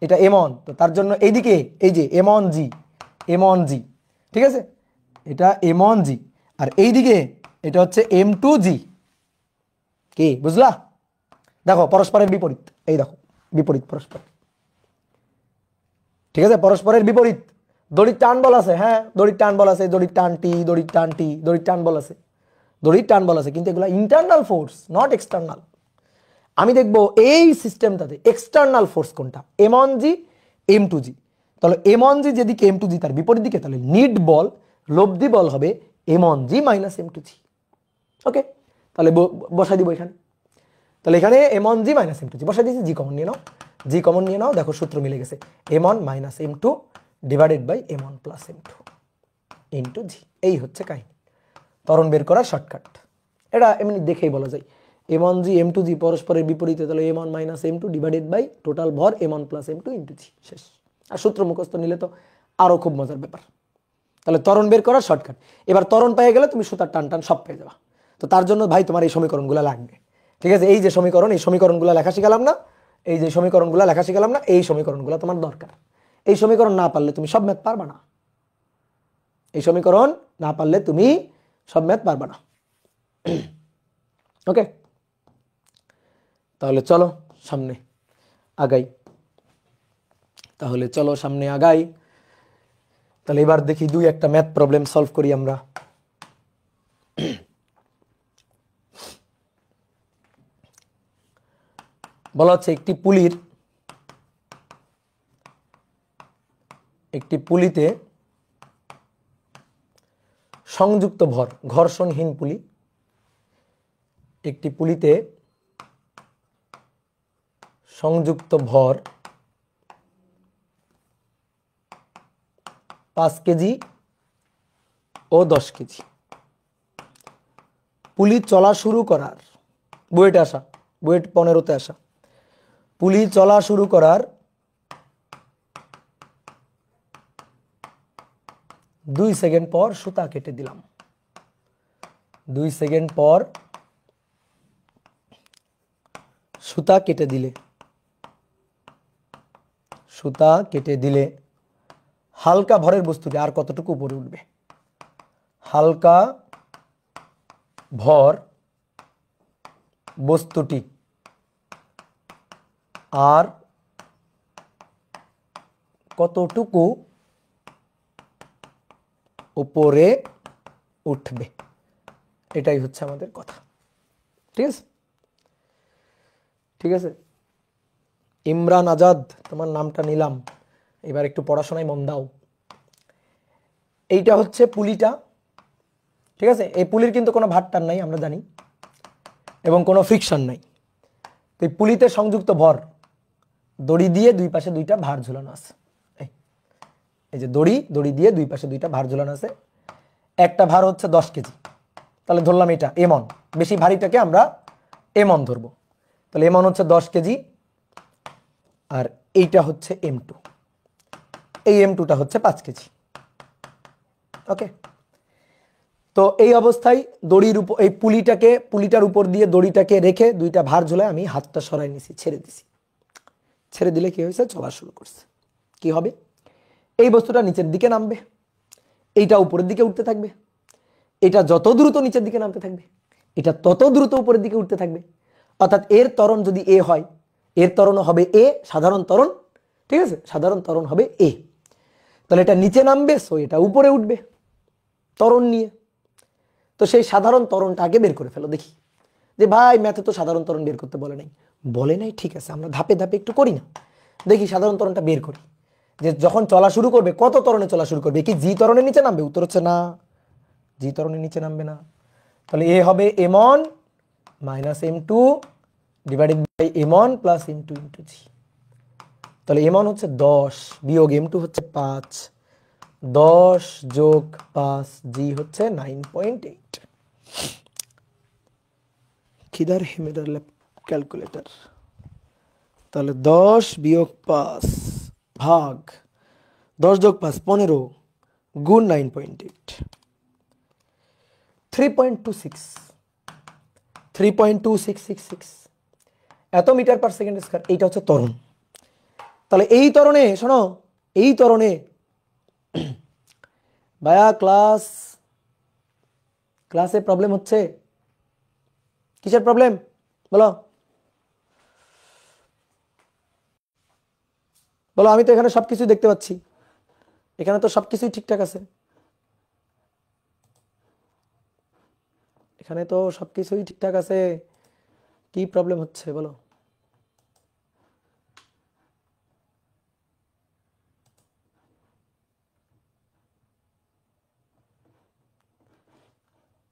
এটা এমন, তো তার জন্য এইদিকে এই যে এমন জি, এমন জি, ঠিক আছে, এটা এমন জি, আর এইদিকে এটা হচ্ছে M2G। কি বুঝলা? দেখো পরস্পরের বিপরীত, এই দেখো বিপরীত পরস্পর, ঠিক আছে, পরস্পরের বিপরীত। দড়ির টান বল আছে, হ্যাঁ দড়ির টান বল আছে, দড়ির টান টি, দড়ির টান টি, দড়ির টান বল আছে, দড়ির টান বল আছে, কিন্তু এগুলো ইন্টারনাল ফোর্স, নট এক্সটার্নাল। আমি দেখবো এই সিস্টেমটাতে এক্সটার্নাল ফোর্স কোনটা, M1G M2G। তাহলে M1G যেদিকে M2G তার বিপরীত দিকে, তাহলে নিট বল, লব্ধি বল হবে M1G মাইনাস M2G। ওকে, তাহলে বসাই দিব এখানে, তাহলে এখানে M1G মাইনাস M2G বসাই দিয়েছি, জি কমন নিয়ে নাও, জি কমন নিয়ে নাও, দেখো সূত্র মিলে গেছে, M1 minus M2 divided by M1 plus M2 into g. এই হচ্ছে কাহিনী, ত্বরণ বের করার শর্টকাট। এটা এমনি দেখেই বলা যায়, M1G M2G পরস্পরের বিপরীতে, তাহলে M1 minus M2 divided by total ভর M1 plus M2 into g, শেষ। আর সূত্র মুখস্থ নিলে তো আরও খুব মজার ব্যাপার। তাহলে ত্বরণ বের করার শর্টকাট। এবার ত্বরণ পেয়ে গেলে তুমি সুতার টান টান সব পেয়ে যাবা। তো তার জন্য ভাই তোমার এই সমীকরণগুলো লাগবে, ঠিক আছে, এই যে সমীকরণ, এই সমীকরণগুলো লেখা শিখালাম না, এই যে সমীকরণগুলো লেখা শিখালাম না, এই সমীকরণগুলো তোমার দরকার। এই সমীকরণ না পারলে তুমি সব ম্যাথ পারবা না, এই সমীকরণ না পারলে তুমি সব ম্যাথ পারবা না। ওকে, তাহলে চলো সামনে আগাই, তাহলে চলো সামনে আগাই। তাহলে এবার দেখি দুই একটা ম্যাথ প্রবলেম সলভ করি আমরা। বলা হচ্ছে একটি পুলিতে সংযুক্ত ভর, ঘর্ষণহীন পুলি, একটি পুলিতে সংযুক্ত ভর 5 কেজি ও 10 কেজি। পুলি চলা শুরু করার, বুয়েটে আসা, বুয়েট 15-তে আসা, পুলি চলা শুরু করার 2 সেকেন্ড পর সুতা কেটে দিলাম। 2 সেকেন্ড পর সুতা কেটে দিলে, সুতা কেটে দিলে হালকা ভরের বস্তুটি আর কতটুকু উপরে উঠবে? হালকা ভর বস্তুটি আর কতটুকু উপরে উঠবে, এটাই হচ্ছে আমাদের কথা। ঠিক আছে, ঠিক আছে। ইমরান আজাদ তোমার নামটা নিলাম, এবার একটু পড়াশোনায় মন দাও। এইটা হচ্ছে পুলিটা, ঠিক আছে, এই পুলির কিন্তু কোনো ভারটান নাই আমরা জানি, এবং কোনো ফ্রিকশন নাই। তো এই পুলিতে সংযুক্ত ভর, দড়ি দিয়ে দুই পাশে দুইটা ভার ঝুলানো আছে, এই যে দড়ি দিয়ে দুই পাশে দুইটা ভার ঝুলানো আছে। একটা ভার হচ্ছে 10 কেজি, তাহলে ধরলাম এটা এমন, বেশি ভারীটাকে আমরা এমন ধরবো, তাহলে এমন হচ্ছে 10 কেজি, আর এইটা হচ্ছে M2, এই M2টা হচ্ছে 5 কেজি। ওকে, তো এই অবস্থায় দড়ির উপর, এই পুলিটার উপর দিয়ে দড়িটাকে রেখে দুইটা ভার ঝুলায় আমি হাতটা সরাই নিছি, ছেড়ে দিছি। ছেড়ে দিলে কি হয়েছে? চলা শুরু করছে। কি হবে? এই বস্তুটা নিচের দিকে নামবে, এইটা উপরের দিকে উঠতে থাকবে, এটা যত দ্রুত নিচের দিকে নামতে থাকবে, এটা তত দ্রুত উপরের দিকে উঠতে থাকবে। অর্থাৎ এর ত্বরণ যদি এ হয়, এর ত্বরণও হবে এ, সাধারণ ত্বরণ, ঠিক আছে, সাধারণ ত্বরণ হবে এ। তাহলে এটা নিচে নামবে, সো এটা উপরে উঠবে ত্বরণ নিয়ে। তো সেই সাধারণ ত্বরণটা আগে বের করে ফেলো দেখি। যে ভাই ম্যাথে তো সাধারণ ত্বরণ বের করতে বলে নাই, বলে নাই, ঠিক আছে, আমরা ধাপে ধাপে একটু করি না, দেখি সাধারণ ত্বরণটা বের করি। যে যখন চলা শুরু করবে কত ত্বরণে চলা শুরু করবে? কি জি ত্বরণের নিচে নামবে? উত্তর হচ্ছে না, জি ত্বরণের নিচে নামবে না। তাহলে এ হবে M1 minus M2 divided by M1 plus M2 into g. তাহলে M1 হচ্ছে 10 বিয়োগ M2 হচ্ছে 5, 10 যোগ 5, জি হচ্ছে 9.8। কিধার है मेरा ক্যালকুলেটর? তাহলে 10 বিয়োগ 5 ভাগ 10 যোগ 5 15 গুণ 9.8, 3.26। 3.2666 এত মিটার পার সেকেন্ড স্কয়ার। এইটা হচ্ছে ত্বরণ। তাহলে এই ত্বরণে শোনো, এই ত্বরণে ভাইয়া ক্লাসে প্রবলেম হচ্ছে? কিসের প্রবলেম বলো বলো? আমি তো এখানে সবকিছু দেখতে পাচ্ছি, এখানে তো সবকিছুই ঠিকঠাক আছে, এখানে তো সবকিছুই ঠিকঠাক আছে, কি প্রবলেম হচ্ছে বলো?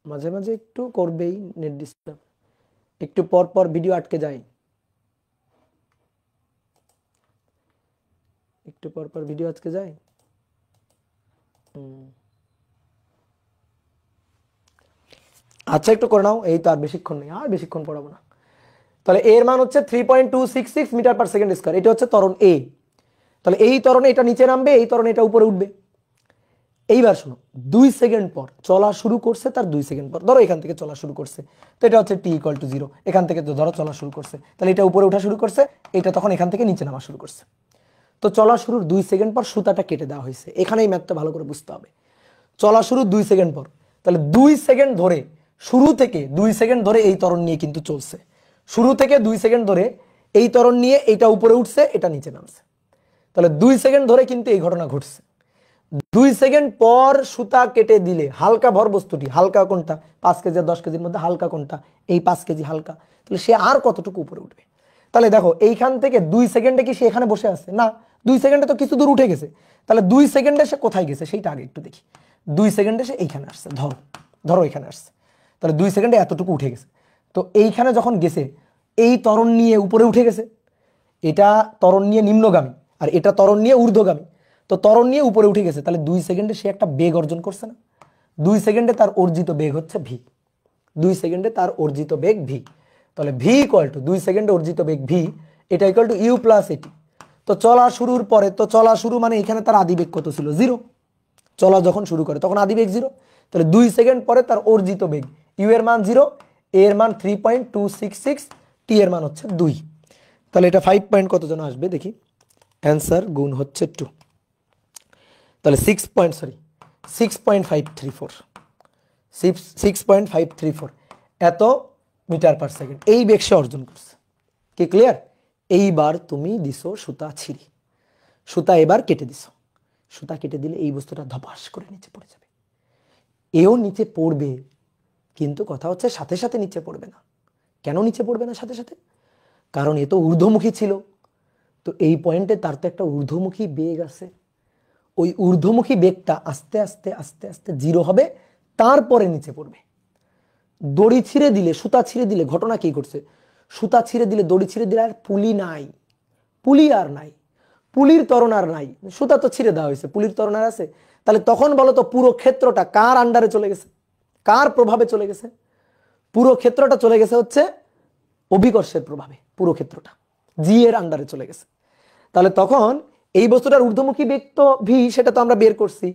মাঝে মাঝে একটু করবেই নেট ডিস্টার্ব, একটু পর পর ভিডিও আটকে যায়, একটু পর পর ভিডিও আটকে যায়। আচ্ছা একটু করে নাও, এই তো আর বেশিক্ষণ নেই, আর বেশিক্ষণ পড়াবো না। তাহলে এর মান হচ্ছে 3.266 মিটার পার সেকেন্ড স্কয়ার। এটা হচ্ছে ত্বরণ এ। তাহলে এই ত্বরণে এটা নিচে নামবে, এই ত্বরণে এটা উপরে উঠবে। এইবার শোনো, 2 সেকেন্ড পর চলা শুরু করছে, তার 2 সেকেন্ড পর ধরো এখান থেকে চলা শুরু করছে, তো এটা হচ্ছে t=0। এখান থেকে তো ধরো চলা শুরু করছে, তাহলে এটা উপরে ওঠা শুরু করছে, এটা তখন এখান থেকে নিচে নামা শুরু করছে। তো চলা শুরুর 2 সেকেন্ড পর সুতাটা কেটে দেওয়া হয়েছে। এখানে এই ম্যাথটা ভালো করে বুঝতে হবে। চলা শুরু 2 সেকেন্ড পর, তাহলে 2 সেকেন্ড ধরে, শুরু থেকে 2 সেকেন্ড ধরে এই ত্বরণ নিয়ে কিন্তু চলছে। শুরু থেকে 2 সেকেন্ড ধরে এই ত্বরণ নিয়ে এটা উপরে উঠছে, এটা নিচে নামছে। তাহলে 2 সেকেন্ড ধরে কিন্তু এই ঘটনা ঘটছে। 2 সেকেন্ড পর সুতা কেটে দিলে হালকা ভর বস্তুটি, হালকা কোনটা? 5 কেজি আর 10 কেজির মধ্যে হালকা কোনটা? এই 5 কেজি হালকা। তাহলে সে আর কতটুকু উপরে উঠবে? তাহলে দেখো এইখান থেকে 2 সেকেন্ডে কি সে এখানে বসে আছে? না, 2 সেকেন্ডে তো কিছু দূর উঠে গেছে। তাহলে 2 সেকেন্ডে সে কোথায় গেছে সেইটা আগে একটু দেখি। 2 সেকেন্ডে সে এইখানে আসছে, ধরো ধরো এখানে আসছে, তাহলে 2 সেকেন্ডে এতটুকু উঠে গেছে। তো এইখানে যখন গেছে, এই ত্বরণ নিয়ে উপরে উঠে গেছে, এটা ত্বরণ নিয়ে নিম্নগামী আর এটা ত্বরণ নিয়ে ঊর্ধ্বগামী। তো ত্বরণ নিয়ে উপরে উঠে গেছে, তাহলে 2 সেকেন্ডে সে একটা বেগ অর্জন করছে না? 2 সেকেন্ডে তার অর্জিত বেগ হচ্ছে ভি। 2 সেকেন্ডে তার অর্জিত বেগ ভি। তাহলে ভি ইকুয়াল টু 2 সেকেন্ডে অর্জিত বেগ ভি, এটা ইকুয়াল টু ইউ প্লাস এটি। তো চলা শুরুর পরে, তো চলা শুরু মানে এখানে তার আদি বেগ কত ছিল? 0। চলা যখন শুরু করে তখন আদি বেগ 0। তাহলে 2 সেকেন্ড পরে তার অর্জিত বেগ, ইউ এর মান 0, এ এর মান 3.266, টি এর মান হচ্ছে 2। তাহলে এটা 5 পয়েন্ট কত যেন আসবে দেখি, অ্যান্সার গুণ হচ্ছে 2, তাহলে 6.534 এত মিটার পার সেকেন্ড এই বেগ সে অর্জন করছে। কি ক্লিয়ার? এইবার তুমি দিছো সুতা ছিঁড়ি, সুতা এবার কেটে দিছো, সুতা কেটে দিলে এই বস্তুটা ধপাস করে নিচে পড়ে যাবে। এও নিচে পড়বে, কিন্তু কথা হচ্ছে সাথে সাথে নিচে পড়বে না। কেন নিচে পড়বে না সাথে সাথে? কারণ এ তো ঊর্ধ্বমুখী ছিল। তো এই পয়েন্টে তার তো একটা ঊর্ধ্বমুখী বেগ আছে, ওই ঊর্ধ্বমুখী বেগটা আস্তে আস্তে আস্তে আস্তে 0 হবে, তারপরে নিচে পড়বে। দড়ি ছিঁড়ে দিলে, সুতা ছিঁড়ে দিলে ঘটনা কি ঘটছে? সুতা ছিঁড়ে দিলে, দড়ি ছিঁড়ে দিলে আর পুলি নাই, পুলি আর নাই, পুলির ত্বরণ আর নাই। সুতা তো ছিঁড়ে দেওয়া হয়েছে, পুলির ত্বরণ আর আছে? তাহলে তখন বলো তো পুরো ক্ষেত্রটা কার আন্ডারে চলে গেছে, কার প্রভাবে চলে গেছে? পুরো ক্ষেত্রটা চলে গেছে হচ্ছে অভিকর্ষের প্রভাবে, পুরো ক্ষেত্রটা জি এর আন্ডারে চলে গেছে। তাহলে তখন এই বস্তুটার ঊর্ধ্বমুখী বেগ তো ভি, সেটা তো আমরা বের করছি।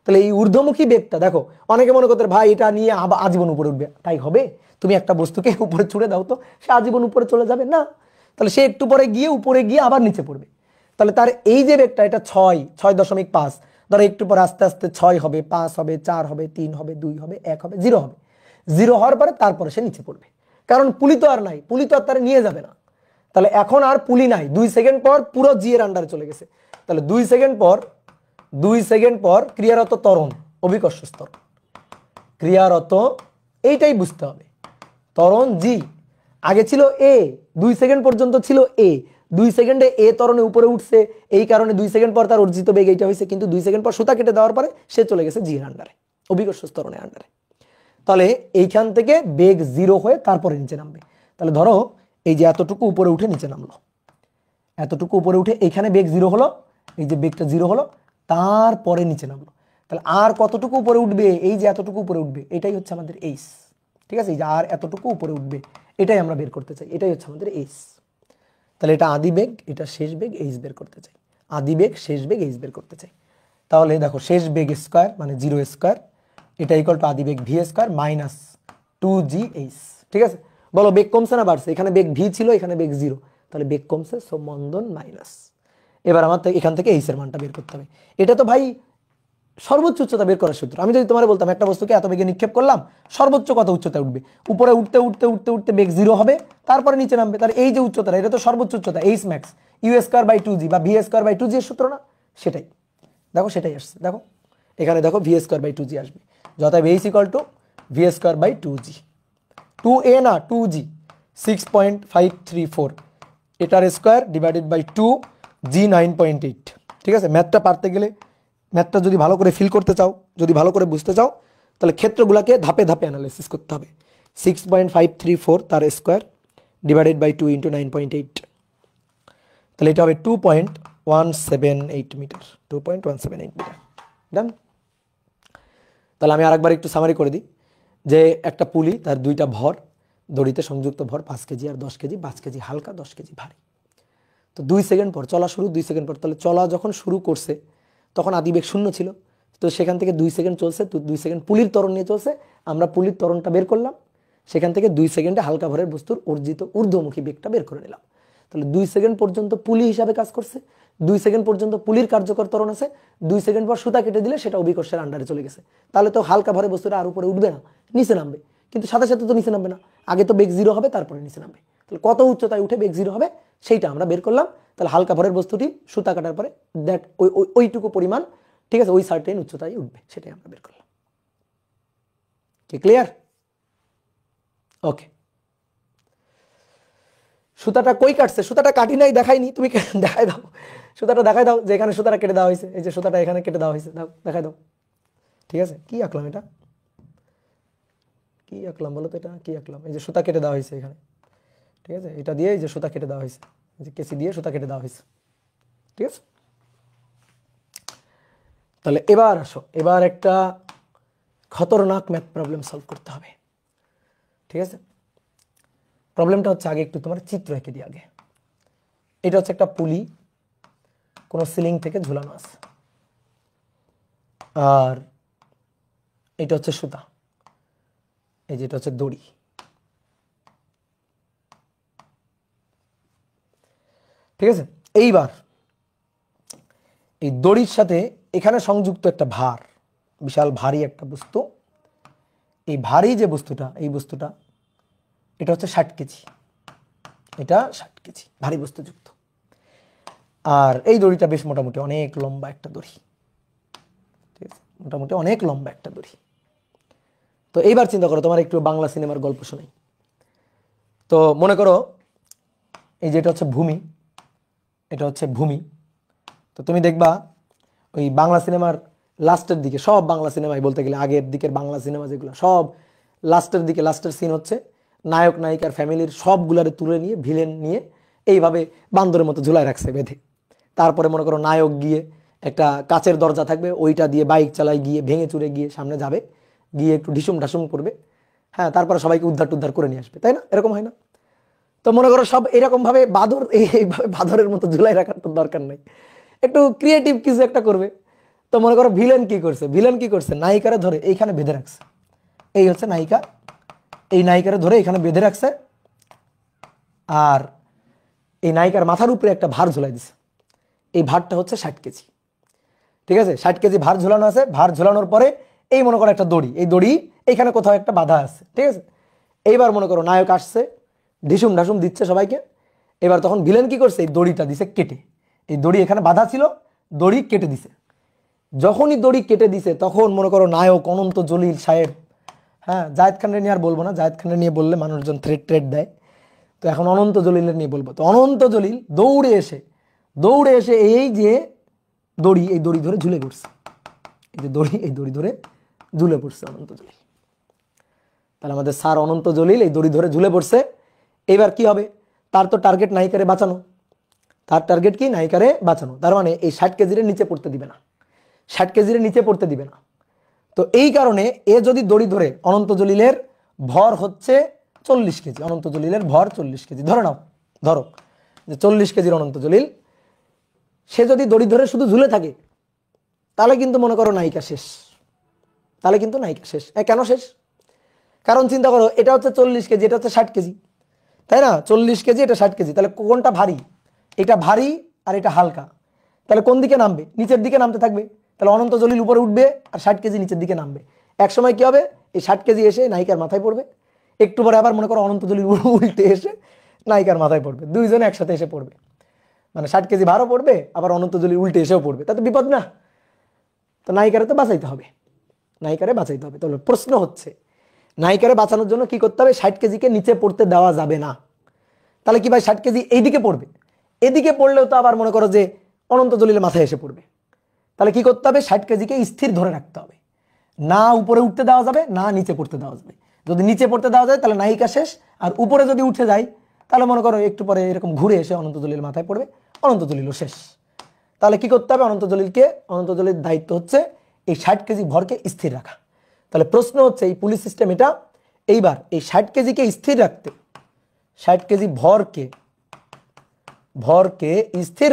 তাহলে এই ঊর্ধ্বমুখী বেগটা দেখো, অনেকে মনে করতে ভাই এটা নিয়ে আজীবন উপরে উঠবে, তাই হবে? তুমি একটা বস্তুকে উপরে ছুড়ে দাও তো সে আজীবন উপরে চলে যাবে না? তাহলে সে একটু পরে গিয়ে উপরে গিয়ে আবার নিচে পড়বে। তাহলে তার এই যে বেগটা, এটা 6.5, ধরো একটু পরে আস্তে আস্তে 6 হবে, 5 হবে, 4 হবে, 3 হবে, 2 হবে, 1 হবে, 0 হবে। 0 হওয়ার পরে তারপরে সে নিচে পড়বে, কারণ পুলি তো আর নাই, পুলি তো আর তারা নিয়ে যাবে না। তাহলে এখন আর পুলি নাই, 2 সেকেন্ড পর পুরো জি এর আন্ডারে চলে গেছে। তাহলে 2 সেকেন্ড পর ক্রিয়ারত ত্বরণ, অভিকর্ষ ত্বরণ, ক্রিয়ারত, এইটাই বুঝতে হবে। ত্বরণ জি, আগে ছিল এ, 2 সেকেন্ড পর্যন্ত ছিল এ, 2 সেকেন্ডে এ ত্বরণে উপরে উঠছে, এই কারণে 2 সেকেন্ড পর তার অর্জিত বেগ এইটা হয়েছে। কিন্তু 2 সেকেন্ড পর সুতা কেটে দেওয়ার পরে সে চলে গেছে জি এর আন্ডারে, অভিকর্ষ ত্বরণের আন্ডারে। তাহলে এইখান থেকে বেগ 0 হয়ে তারপরে নিচে নামবে। তাহলে ধরো এই যে এতটুকু উপরে উঠে নিচে নামলো, এতটুকু উপরে উঠে এইখানে বেগ 0 হলো, এই যে বেগটা 0 হলো, তারপরে নিচে নামলো। তাহলে আর কতটুকু উপরে উঠবে? এই যে এতটুকু উপরে উঠবে, এটাই হচ্ছে আমাদের এইচ। ঠিক আছে, এই যে আর এতটুকু উপরে উঠবে, এটাই আমরা বের করতে চাই, এটাই হচ্ছে আমাদের এইচ। তাহলে এটা আদি বেগ, এটা শেষ বেগ, এইচ বের করতে চাই। আদি বেগ, শেষ বেগ, এইচ বের করতে চাই। তাহলে দেখো শেষ বেগ স্কয়ার মানে 0 স্কয়ার, এটা ইকুয়াল টু আদি বেগ ভি স্কয়ার মাইনাস 2gh। ঠিক আছে, বলো বেগ কমছে না বাড়ছে? এখানে বেগ ভি ছিল, এখানে বেগ 0, তাহলে বেগ কমছে, সো মন্দন মাইনাস। এবার আমার এখান থেকে এইচ এর মানটা বের করতে হবে। এটা তো ভাই সর্বোচ্চ উচ্চতা বের করার সূত্র। আমি যদি তোমার বলতাম একটা বস্তুকে এত বেগে নিক্ষেপ করলাম, সর্বোচ্চ কত উচ্চতায় উঠবে? উপরে উঠতে উঠতে উঠতে উঠতে বেগ 0 হবে, তারপরে নিচে নামবে। তার এই যে উচ্চতাটা, এটা তো সর্বোচ্চ উচ্চতা, H max u square by 2g বা ভি স্কয়ার বাই 2g এর সূত্র না? সেটাই দেখো, সেটাই আসছে। দেখো এখানে দেখো ভি স্কয়ার বাই 2g আসবে, যথায় h equal to v square by 2g, 2a না 2g, 6.534, এটার স্কয়ার ডিভাইডেড বাই 2, g 9.8। ঠিক আছে, ম্যাথটা পারতে গেলে, ম্যাথটা যদি ভালো করে ফিল করতে চাও, যদি ভালো করে বুঝতে চাও, তাহলে ক্ষেত্রগুলোকে ধাপে ধাপে অ্যানালাইসিস করতে হবে। 6.534 তার স্কয়ার ডিভাইডেড বাই 2 ইন্টু 9.8, তাহলে এটা হবে 2.178 মিটার, 2.178 মিটার। ডান। তাহলে আমি আরেকবার একটু সামারি করে দিই যে একটা পুলি, তার দুইটা ভর, দড়িতে সংযুক্ত ভর 5 কেজি আর 10 কেজি, 5 কেজি হালকা 10 কেজি ভারী। তো 2 সেকেন্ড পর চলা শুরু, 2 সেকেন্ড পর, তাহলে চলা যখন শুরু করছে তখন আদিবেগ 0 ছিল, তো সেখান থেকে 2 সেকেন্ড চলছে, তো 2 সেকেন্ড পুলির ত্বরণ নিয়ে চলছে, আমরা পুলির ত্বরণটা বের করলাম, সেখান থেকে 2 সেকেন্ডে হালকা ভরের বস্তুর অর্জিত ঊর্ধ্বমুখী বেগটা বের করে নিলাম। তাহলে 2 সেকেন্ড পর্যন্ত পুলি হিসাবে কাজ করছে, 2 সেকেন্ড পর্যন্ত পুলির কার্যকর ত্বরণ আছে, 2 সেকেন্ড পর সুতা কেটে দিলে সেটা অভিকর্ষের আন্ডারে চলে গেছে। তাহলে তো হালকা ভরের বস্তুটা আর উপরে উঠবে না, নিচে নামবে, কিন্তু সাথে সাথে তো নিচে নামবে না, আগে তো বেগ 0 হবে, তারপরে নিচে নামবে। তাহলে কত উচ্চতায় উঠে বেগ 0 হবে সেইটা আমরা বের করলাম। তাহলে হালকা ভরের বস্তুটি সুতা কাটার পরে দ্যাট ওইটুকু পরিমাণ, ঠিক আছে, ওই সার্টেন উচ্চতায় উঠবে, সেটাই আমরা বের করলাম। কি ক্লিয়ার? ওকে। সুতাটা কই কাটছে? সুতাটা কাটি নাই, দেখাইনি, তুমি দেখাই দাও, সুতাটা দেখাই দাও যে এখানে সুতাটা কেটে দেওয়া হয়েছে, এই যে সুতাটা এখানে কেটে দেওয়া হয়েছে, দাও দেখাই দাও। ঠিক আছে, কি আঁকলাম এটা, কি আঁকলাম বলো তো, এটা কি আঁকলাম? এই যে সুতা কেটে দেওয়া হয়েছে এখানে, ঠিক আছে, এটা দিয়ে এই যে সুতা কেটে দেওয়া হয়েছে, এই যে কেসি দিয়ে সুতা কেটে দেওয়া হয়েছে। ঠিক আছে, তাহলে এবার আসো, এবার একটা খতরনাক ম্যাথ প্রবলেম সলভ করতে হবে। ঠিক আছে, প্রবলেমটা হচ্ছে, আগে একটু তোমার চিত্র এঁকে দিই আগে। এটা হচ্ছে একটা পুলি, কোনো সিলিং থেকে ঝুলানো আছে, আর এটা হচ্ছে সুতা, এই যেটা হচ্ছে দড়ি। ঠিক আছে, এইবার এই দড়ির সাথে এখানে সংযুক্ত একটা ভার, বিশাল ভারী একটা বস্তু। এই ভারী যে বস্তুটা, এই বস্তুটা এটা হচ্ছে 60 কেজি, এটা 60 কেজি ভারী বস্তু যুক্ত। আর এই দড়িটা বেশ মোটামুটি অনেক লম্বা একটা দড়ি, ঠিক আছে, মোটামুটি অনেক লম্বা একটা দড়ি। তো এইবার চিন্তা করো, তোমার একটু বাংলা সিনেমার গল্প শোনাই। তো মনে করো এই যে এটা হচ্ছে ভূমি, এটা হচ্ছে ভূমি। তো তুমি দেখবা ওই বাংলা সিনেমার লাস্টের দিকে, সব বাংলা সিনেমায় বলতে গেলে আগের দিকের বাংলা সিনেমা যেগুলো, সব লাস্টের দিকে, লাস্টের সিন হচ্ছে নায়ক নায়িকার ফ্যামিলির সবগুলারে তুলে নিয়ে, ভিলেন নিয়ে এইভাবে বান্দরের মতো ঝুলায় রাখছে বেঁধে। তারপরে মনে করো নায়ক গিয়ে একটা কাচের দরজা থাকবে, ওইটা দিয়ে বাইক চালায় গিয়ে ভেঙে চুরে গিয়ে সামনে যাবে, গিয়ে একটু ঢিসুম ঢাসুম করবে, হ্যাঁ, তারপরে সবাইকে উদ্ধার টুদ্ধার করে নিয়ে আসবে, তাই না? এরকম হয় না? তো মনে করো সব এরকম ভাবে বাঁদর, এইভাবে বাঁদরের মতো ঝুলাই রাখার তো দরকার নেই, একটু ক্রিয়েটিভ কিছু একটা করবে। তো মনে করো ভিলেন কি করছে, ভিলেন কি করছে, নায়িকারে ধরে এইখানে বেঁধে রাখছে, এই হচ্ছে নায়িকা, এই নায়িকারে ধরে এখানে বেঁধে রাখছে, আর এই নায়িকার মাথার উপরে একটা ভার ঝুলাই দিছে, এই ভারটা হচ্ছে 60 কেজি। ঠিক আছে, 60 কেজি ভার ঝুলানো আছে। ভার ঝুলানোর পরে এই মনে করো একটা দড়ি, এই দড়ি এইখানে কোথাও একটা বাধা আছে। ঠিক আছে, এইবার মনে করো নায়ক আসছে, ঢিসুম ঢাসুম দিচ্ছে সবাইকে। এবার তখন ভিলেন কি করছে, এই দড়িটা দিছে কেটে, এই দড়ি এখানে বাধা ছিল, দড়ি কেটে দিছে। যখনই দড়ি কেটে দিছে তখন মনে করো নায়ক অনন্ত জলিল সাহেব, হ্যাঁ, জায়েদ খানের নিয়ে আর বলবো না, জায়েদ খানের নিয়ে বললে মানুষজন থ্রেট দেয়, তো এখন অনন্ত জলিলের নিয়ে বলবো। তো অনন্ত জলিল দৌড়ে এসে এই যে দড়ি, এই দড়ি ধরে ঝুলে পড়ছে, এই যে দড়ি, এই দড়ি ধরে ঝুলে পড়ছে অনন্ত জলিল। তাহলে আমাদের স্যার অনন্ত জলিল এই দড়ি ধরে ঝুলে পড়ছে। এবার কি হবে, তার তো টার্গেট নায়িকারে বাঁচানো, তার টার্গেট কি, নায়িকারে বাঁচানো। তার মানে এই 60 কেজির নিচে পড়তে দিবে না, 60 কেজির নিচে পড়তে দিবে না। তো এই কারণে এ যদি দড়ি ধরে, অনন্ত জলিলের ভর হচ্ছে 40 কেজি, অনন্ত জলিলের ভর 40 কেজি ধরে নাও, ধরো যে 40 কেজির অনন্ত জলিল, সে যদি দড়ি ধরে শুধু ঝুলে থাকে তাহলে কিন্তু মনে করো নায়িকা শেষ, তাহলে কিন্তু নায়িকা শেষ। কেন শেষ? কারণ চিন্তা করো, এটা হচ্ছে 40 কেজি, এটা হচ্ছে 60 কেজি, তাই না? 40 কেজি, এটা 60 কেজি, তাহলে কোনটা ভারী? এটা ভারী আর এটা হালকা, তাহলে কোন দিকে নামবে? নিচের দিকে নামতে থাকবে। তাহলে অনন্ত জলিল উপরে উঠবে আর 60 কেজি নিচের দিকে নামবে। এক সময় কি হবে? এই 60 কেজি এসে নায়িকার মাথায় পড়বে, একটু পরে আবার মনে করো অনন্ত জলিল উল্টে এসে নায়িকার মাথায় পড়বে, দুইজনে একসাথে এসে পড়বে, মানে 60 কেজি ভারও পড়বে আবার অনন্ত জলিল উল্টে এসেও পড়বে, তাতে বিপদ না? তো নায়িকারে তো বাঁচাইতে হবে, নায়িকারে বাঁচাইতে হবে। তাহলে প্রশ্ন হচ্ছে, নায়িকারে বাঁচানোর জন্য কি করতে হবে? 60 কেজিকে নিচে পড়তে দেওয়া যাবে না। তাহলে কি ভাই 60 কেজি এইদিকে পড়বে? এদিকে পড়লেও তো আবার মনে করো যে অনন্ত জলিলের মাথায় এসে পড়বে। তাহলে কি করতে হবে? 60 কেজিকে স্থির ধরে রাখতে হবে, না উপরে উঠতে দেওয়া যাবে না নিচে পড়তে দেওয়া যাবে। যদি নিচে পড়তে দেওয়া যায় তাহলে নায়িকা শেষ, আর উপরে যদি উঠে যায় তাহলে মনে করো একটু পরে এরকম ঘুরে এসে অনন্ত জলিলের মাথায় পড়বে, অনন্ত জলিলও শেষ। তাহলে কি করতে হবে? অনন্ত জলিলের দায়িত্ব হচ্ছে এই 60 কেজি ভরকে স্থির রাখা। তাহলে প্রশ্ন হচ্ছে, এই পুলিশ সিস্টেম এটা, এইবার এই 60 কেজিকে স্থির রাখতে, 60 কেজি ভরকে স্থির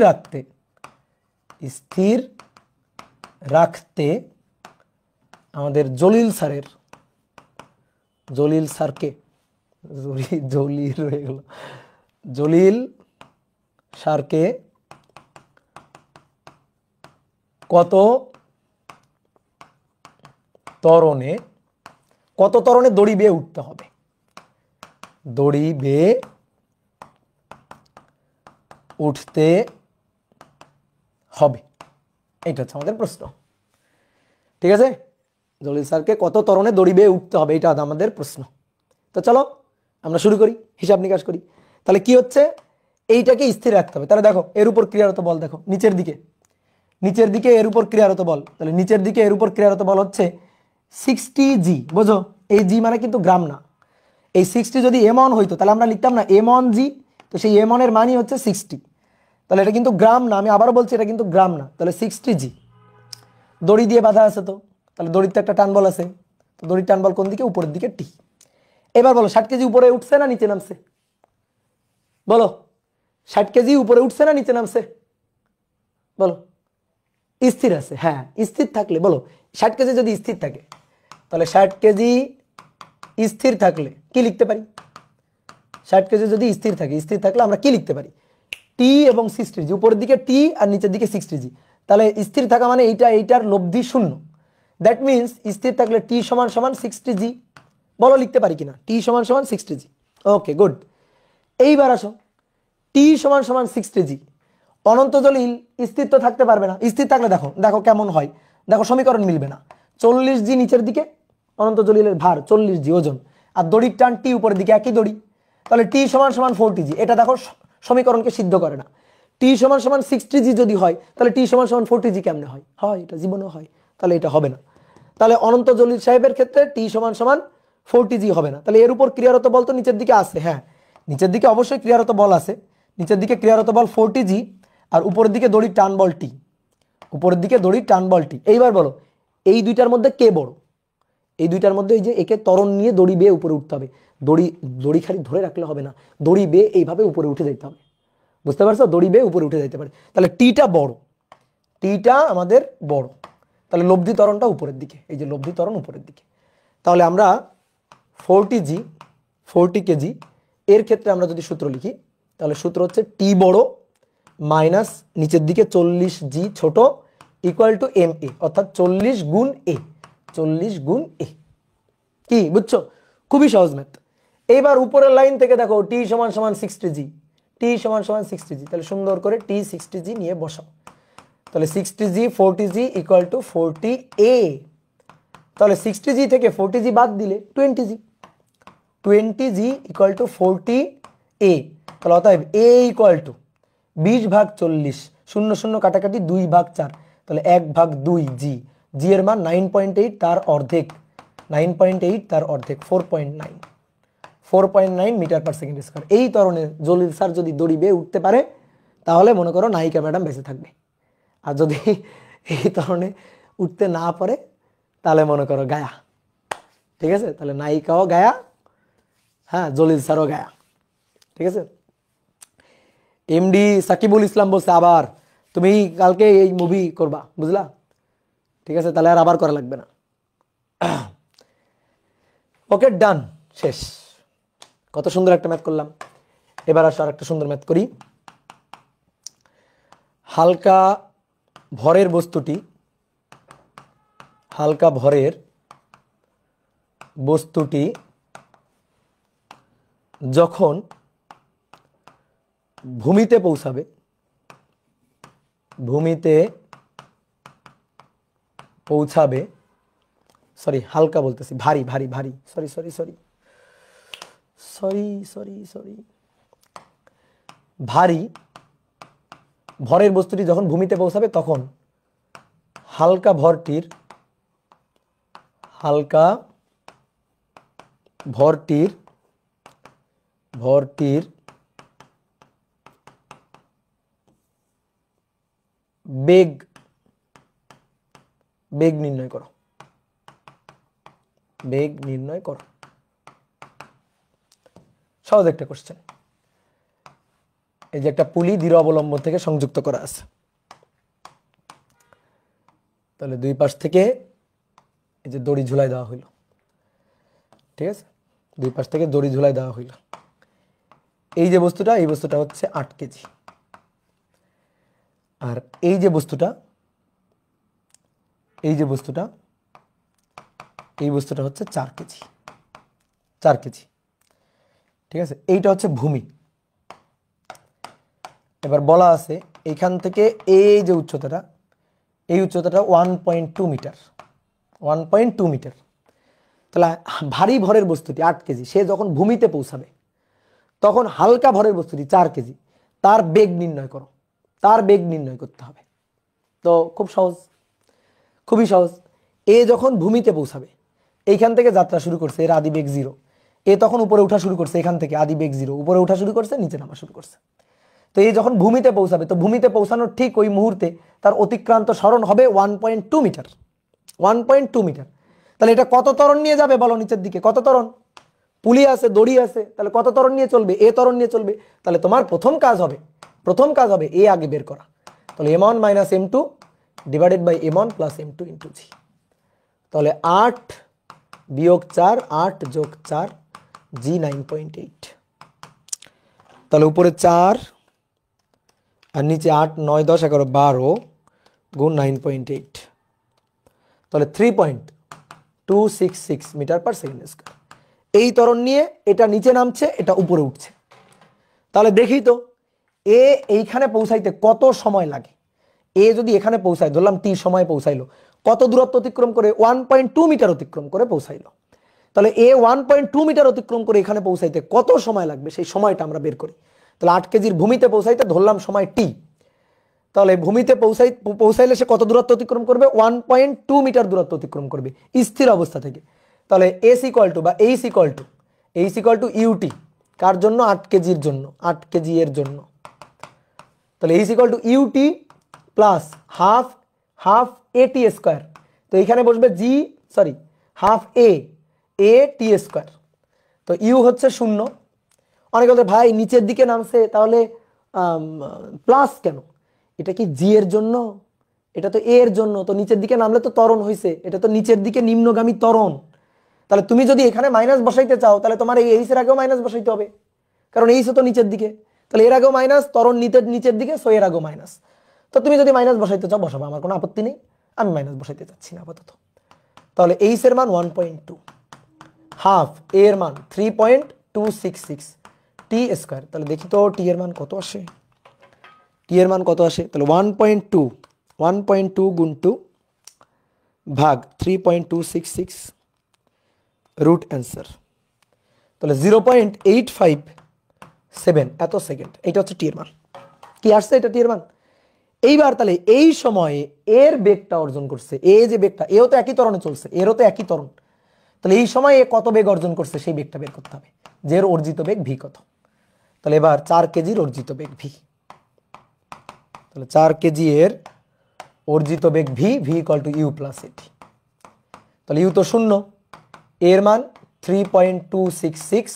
রাখতে আমাদের জলিল স্যারকে কত ত্বরণে দড়ি বেয়ে উঠতে হবে? দড়ি বেয়ে উঠতে হবে, এইটা হচ্ছে আমাদের প্রশ্ন। ঠিক আছে, জলিল স্যারকে কত ত্বরণে দড়ি বেয়ে উঠতে হবে, এটা আমাদের প্রশ্ন। তো চলো আমরা শুরু করি, হিসাব নিকাশ করি। তাহলে কি হচ্ছে? এইটাকে স্থির রাখতে হবে। তাহলে দেখো এর উপর ক্রিয়ারত বল, দেখো নিচের দিকে এর উপর ক্রিয়ারত বল, তাহলে নিচের দিকে এর উপর ক্রিয়ারত বল হচ্ছে 60 জি। বোঝো, এই জি মানে কিন্তু গ্রাম না। এই 60 যদি এমন হইতো তাহলে আমরা লিখতাম না এমন জি, তো সেই এমন এর মানই হচ্ছে 60, তাহলে এটা কিন্তু গ্রাম না। আমি আবারও বলছি, এটা কিন্তু গ্রাম না। তাহলে 60 জি, দড়ি দিয়ে বাঁধা আছে, তো তাহলে দড়িতে একটা টান বল আছে, তো দড়ির টান বল কোন দিকে? উপরের দিকে, টি। এবার বলো 60 কেজি উপরে উঠছে না নিচে নামছে? বলো 60 কেজি উপরে উঠছে না নিচে নামছে? বলো। স্থির আছে, হ্যাঁ স্থির থাকলে বলো, 60 কেজি যদি স্থির থাকে তাহলে 60 কেজি স্থির থাকলে কি লিখতে পারি? 60 কেজি যদি স্থির থাকলে আমরা কি লিখতে পারি? টি এবং 60 জি, উপরের দিকে টি আর নিচের দিকে 60 জি। তাহলে স্থির থাকা মানে এইটার লব্ধি শূন্য। দ্যাট মিনস স্থির থাকলে টি সমান সমান 60 জি। বলো লিখতে পারি কিনা? টি সমান সমান 60 জি। ওকে, গুড। এইবার আসো, টি সমান সমান 60 জি, অনন্ত জলিল স্থির তো থাকতে পারবে না। স্থির থাকলে দেখো কেমন হয়, দেখো সমীকরণ মিলবে না। 40 জি নিচের দিকে, অনন্ত জলিলের ভার 40 জি ওজন, আর দড়ির টান টি উপরের দিকে, একই দড়ি। তাহলে টি সমান সমান 40 জি, এটা দেখো সমীকরণকে সিদ্ধ করে না। টি সমান সমান 60 জি যদি হয় তাহলে টি সমান সমান 40 জি কেমনে হয়? এটা জীবনেও হয়, তাহলে এটা হবে না। তাহলে অনন্ত জলিল সাহেবের ক্ষেত্রে টি সমান সমান 40 জি হবে না। তাহলে এর উপর ক্রিয়ারত বল তো নিচের দিকে আছে, হ্যাঁ নিচের দিকে অবশ্যই ক্রিয়ারত বল আছে। নিচের দিকে ক্রিয়ারত বল 40 জি, আর উপরের দিকে দড়ির টান বল টি, এইবার বলো এই দুইটার মধ্যে কে বড়? এই দুইটার মধ্যে এই যে একে ত্বরণ নিয়ে দড়ি বেয়ে উপরে উঠতে হবে। দড়ি খালি ধরে রাখলে হবে না, দড়ি বেয়ে এইভাবে উপরে উঠে যেতে হবে। বুঝতে পারছো? দড়ি বেয়ে উপরে উঠে যেতে পারে। তাহলে টিটা আমাদের বড়, তাহলে লব্ধি ত্বরণটা উপরের দিকে, এই যে লব্ধি ত্বরণ উপরের দিকে। তাহলে আমরা 40 কেজি এর ক্ষেত্রে আমরা যদি সূত্র লিখি তাহলে সূত্র হচ্ছে টি বড় মাইনাস নিচের দিকে 40 জি ছোট ইকুয়াল টু এম এ, অর্থাৎ 40 গুণ এ। কি বুঝছো? খুবই সহজ ম্যাথ। এইবার উপরের লাইন থেকে দেখো টি সমান সমান 60 জি, তাহলে সুন্দর করে টি 60 জি নিয়ে বসাও। তাহলে 60 জি 40 জি ইকুয়াল টু 40 এ। তাহলে 60 জি থেকে 40 জি বাদ দিলে 20 জি ইকুয়াল টু 40 এ। তাহলে অতএব এ ইকুয়াল টু 20/40, 0 0 কাটাকাটি 2/4, তাহলে 1/2 জি। জি এর মান 9.8, তার অর্ধেক 4.9 মিটার পার সেকেন্ড স্কয়ার। এই ধরনের জলিল স্যার যদি দড়ি বেয়ে উঠতে পারে তাহলে মনে করো নায়িকা ম্যাডাম বেঁচে থাকবে, আর যদি এই ধরনের উঠতে না পারে তাহলে মনে করো গায়া। ঠিক আছে, তাহলে নায়িকাও গায়া, হ্যাঁ জলিল স্যারও গায়া। ঠিক আছে, এমডি সাকিবুল ইসলাম বলছে আবার তুমি কালকে এই মুভি করবা, বুঝলা? ঠিক আছে, তাহলে আর আবার করা লাগবে না। ওকে, ডান, শেষ। কত সুন্দর একটা ম্যাথ করলাম। এবার আসো আর একটা সুন্দর ম্যাথ করি। হালকা ভরের বস্তুটি যখন ভূমিতে পৌঁছাবে, সরি হালকা বলতেছি, ভারী, ভারী ভরের বস্তুটি যখন ভূমিতে পৌঁছাবে তখন হালকা ভরটির বেগ নির্ণয় করো। সহজ একটা কোশ্চেন। এই যে একটা পুলি দৃঢ় অবলম্বন থেকে সংযুক্ত করা আছে, তাহলে দুই পাশ থেকে এই যে দড়ি ঝুলাই দেওয়া হইল, ঠিক আছে, দুই পাশ থেকে দড়ি ঝুলাই দেওয়া হইল। এই বস্তুটা হচ্ছে 8 কেজি, আর এই যে বস্তুটা হচ্ছে 4 কেজি, ঠিক আছে। এইটা হচ্ছে ভূমি। এবার বলা আছে এইখান থেকে এই যে উচ্চতাটা 1.2 মিটার। তাহলে ভারী ভরের বস্তুটি 8 কেজি, সে যখন ভূমিতে পৌঁছাবে তখন হালকা ভরের বস্তুটি 4 কেজি, তার বেগ নির্ণয় করো। তার বেগ নির্ণয় করতে হবে। তো খুবই সহজ। এ যখন ভূমিতে পৌঁছাবে, এইখান থেকে যাত্রা শুরু করছে, এর আদি বেগ 0। এ তখন উপরে ওঠা শুরু করছে, এখান থেকে আদি বেগ 0, উপরে ওঠা শুরু করছে, নিচে নামা শুরু করছে। তো এই যখন ভূমিতে পৌঁছাবে, তো ভূমিতে পৌঁছানোর ঠিক ওই মুহূর্তে তার অতিক্রান্ত সরণ হবে 1.2 মিটার। তাহলে এটা কত ত্বরণ নিয়ে যাবে বলো নিচের দিকে? কত ত্বরণ? পুলি আছে, দড়ি আছে, তাহলে কত ত্বরণ নিয়ে চলবে? এ ত্বরণ নিয়ে চলবে। তাহলে তোমার প্রথম কাজ হবে এ আগে বের করা। তাহলে m1 - m2 divided by m1 plus m2 into g. তাহলে 8 বিয়োগ 4, 8 যোগ 4, জি 9.8। তাহলে উপরে 4 আর নিচে 8, 9, 10, 11, 12 গুণ 9.8, তাহলে 3.266 মিটার পার সেকেন্ড স্কয়ার। এই ত্বরণ নিয়ে এটা নিচে নামছে, এটা উপরে উঠছে। তাহলে দেখি তো এ এইখানে পৌঁছাইতে কত সময় লাগে। এ যদি এখানে পৌঁছায়, ধরলাম টি সময় পৌঁছাইলো, কত দূরত্ব অতিক্রম করে? 1.2 মিটার অতিক্রম করে পৌঁছাইলো। তাহলে এ 1.2 মিটার অতিক্রম করে এখানে পৌঁছাইতে কত সময় লাগবে, সেই সময়টা আমরা বের করি। তাহলে 8 কেজির ভূমিতে পৌঁছাইতে ধরলাম সময় টি। তাহলে ভূমিতে পৌঁছাইলে সে কত দূরত্ব অতিক্রম করবে? 1.2 মিটার দূরত্ব অতিক্রম করবে স্থির অবস্থা থেকে। তাহলে এইচ ইকুয়াল টু ইউটি, কার জন্য? 8 কেজির জন্য, 8 কেজি এর জন্য। তাহলে H equal to u t plus half a t square. তো এইখানে বসবে হাফ এ টি স্কোয়ার। তো ইউ হচ্ছে 0। অনেকে বলতে ভাই নিচের দিকে নামছে, তাহলে প্লাস কেন? এটা কি জি এর জন্য? এটা তো এ এর জন্য। তো নিচের দিকে নামলে তো ত্বরণ হয়েছে, এটা তো নিচের দিকে নিম্নগামী ত্বরণ। তাহলে তুমি যদি এখানে মাইনাস বসাইতে চাও, তাহলে তোমার এই এইচ এর আগেও মাইনাস বসাইতে হবে, কারণ এইচ তো নিচের দিকে। তাহলে এর আগেও মাইনাস, ত্বরণ নিচের দিকে, সো এর আগেও মাইনাস। তো তুমি যদি মাইনাস বসাইতে চাও বসাবো, আমার কোনো আপত্তি নেই। আমি মাইনাস বসাইতে চাচ্ছি না আপাতত। তাহলে এইচ এর মান 1.2, হাফ এর মান 3.266 টি স্কোয়ার। তাহলে দেখি তো টি এর মান কত আসে। তাহলে 1.2 গুণ 2 ভাগ 3.266 রুট অ্যান্সার। তাহলে 0.857 এত সেকেন্ড। এটা হচ্ছে টি এর মান। কি আসছে? এটা টি এর মান। এইবার তাহলে এই সময়ে এর বেগটা অর্জন করছে, এ যে বেগটা, এও তো একই ত্বরণে চলছে, এরও তো একই ত্বরণ। তাহলে এই সময় এ কত বেগ অর্জন করছে সেই বেগটা বের করতে হবে, যে এর অর্জিত বেগ ভি কত। তাহলে এবার 4 কেজির অর্জিত বেগ ভি। তাহলে 4 কেজি এর অর্জিত বেগ v equal to u plus এটি। তাহলে ইউ তো 0, এর মান 3.266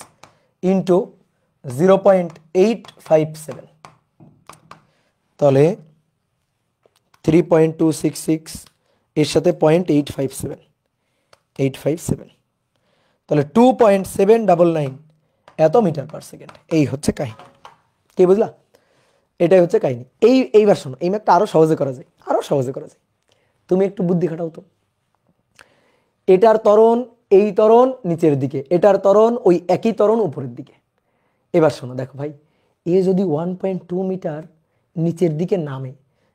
ইন্টু 0.857। তাহলে 3.266 এর সাথে 0.857, তাহলে 2.799 এত মিটার পার সেকেন্ড। এই হচ্ছে কাহিনী, কি বুঝলা? এটাই হচ্ছে কাহিনী। এইবার শোনো, এই ম্যাথটা আরো সহজে করা যায়, আরো সহজে করা যায়। তুমি একটু বুদ্ধি খাটাও তো। এটার ত্বরণ, এই ত্বরণ নিচের দিকে, এটার ত্বরণ ওই একই ত্বরণ উপরের দিকে। এবার শোনো, দেখো ভাই, এ যদি 1.2 মিটার নিচের দিকে নামে,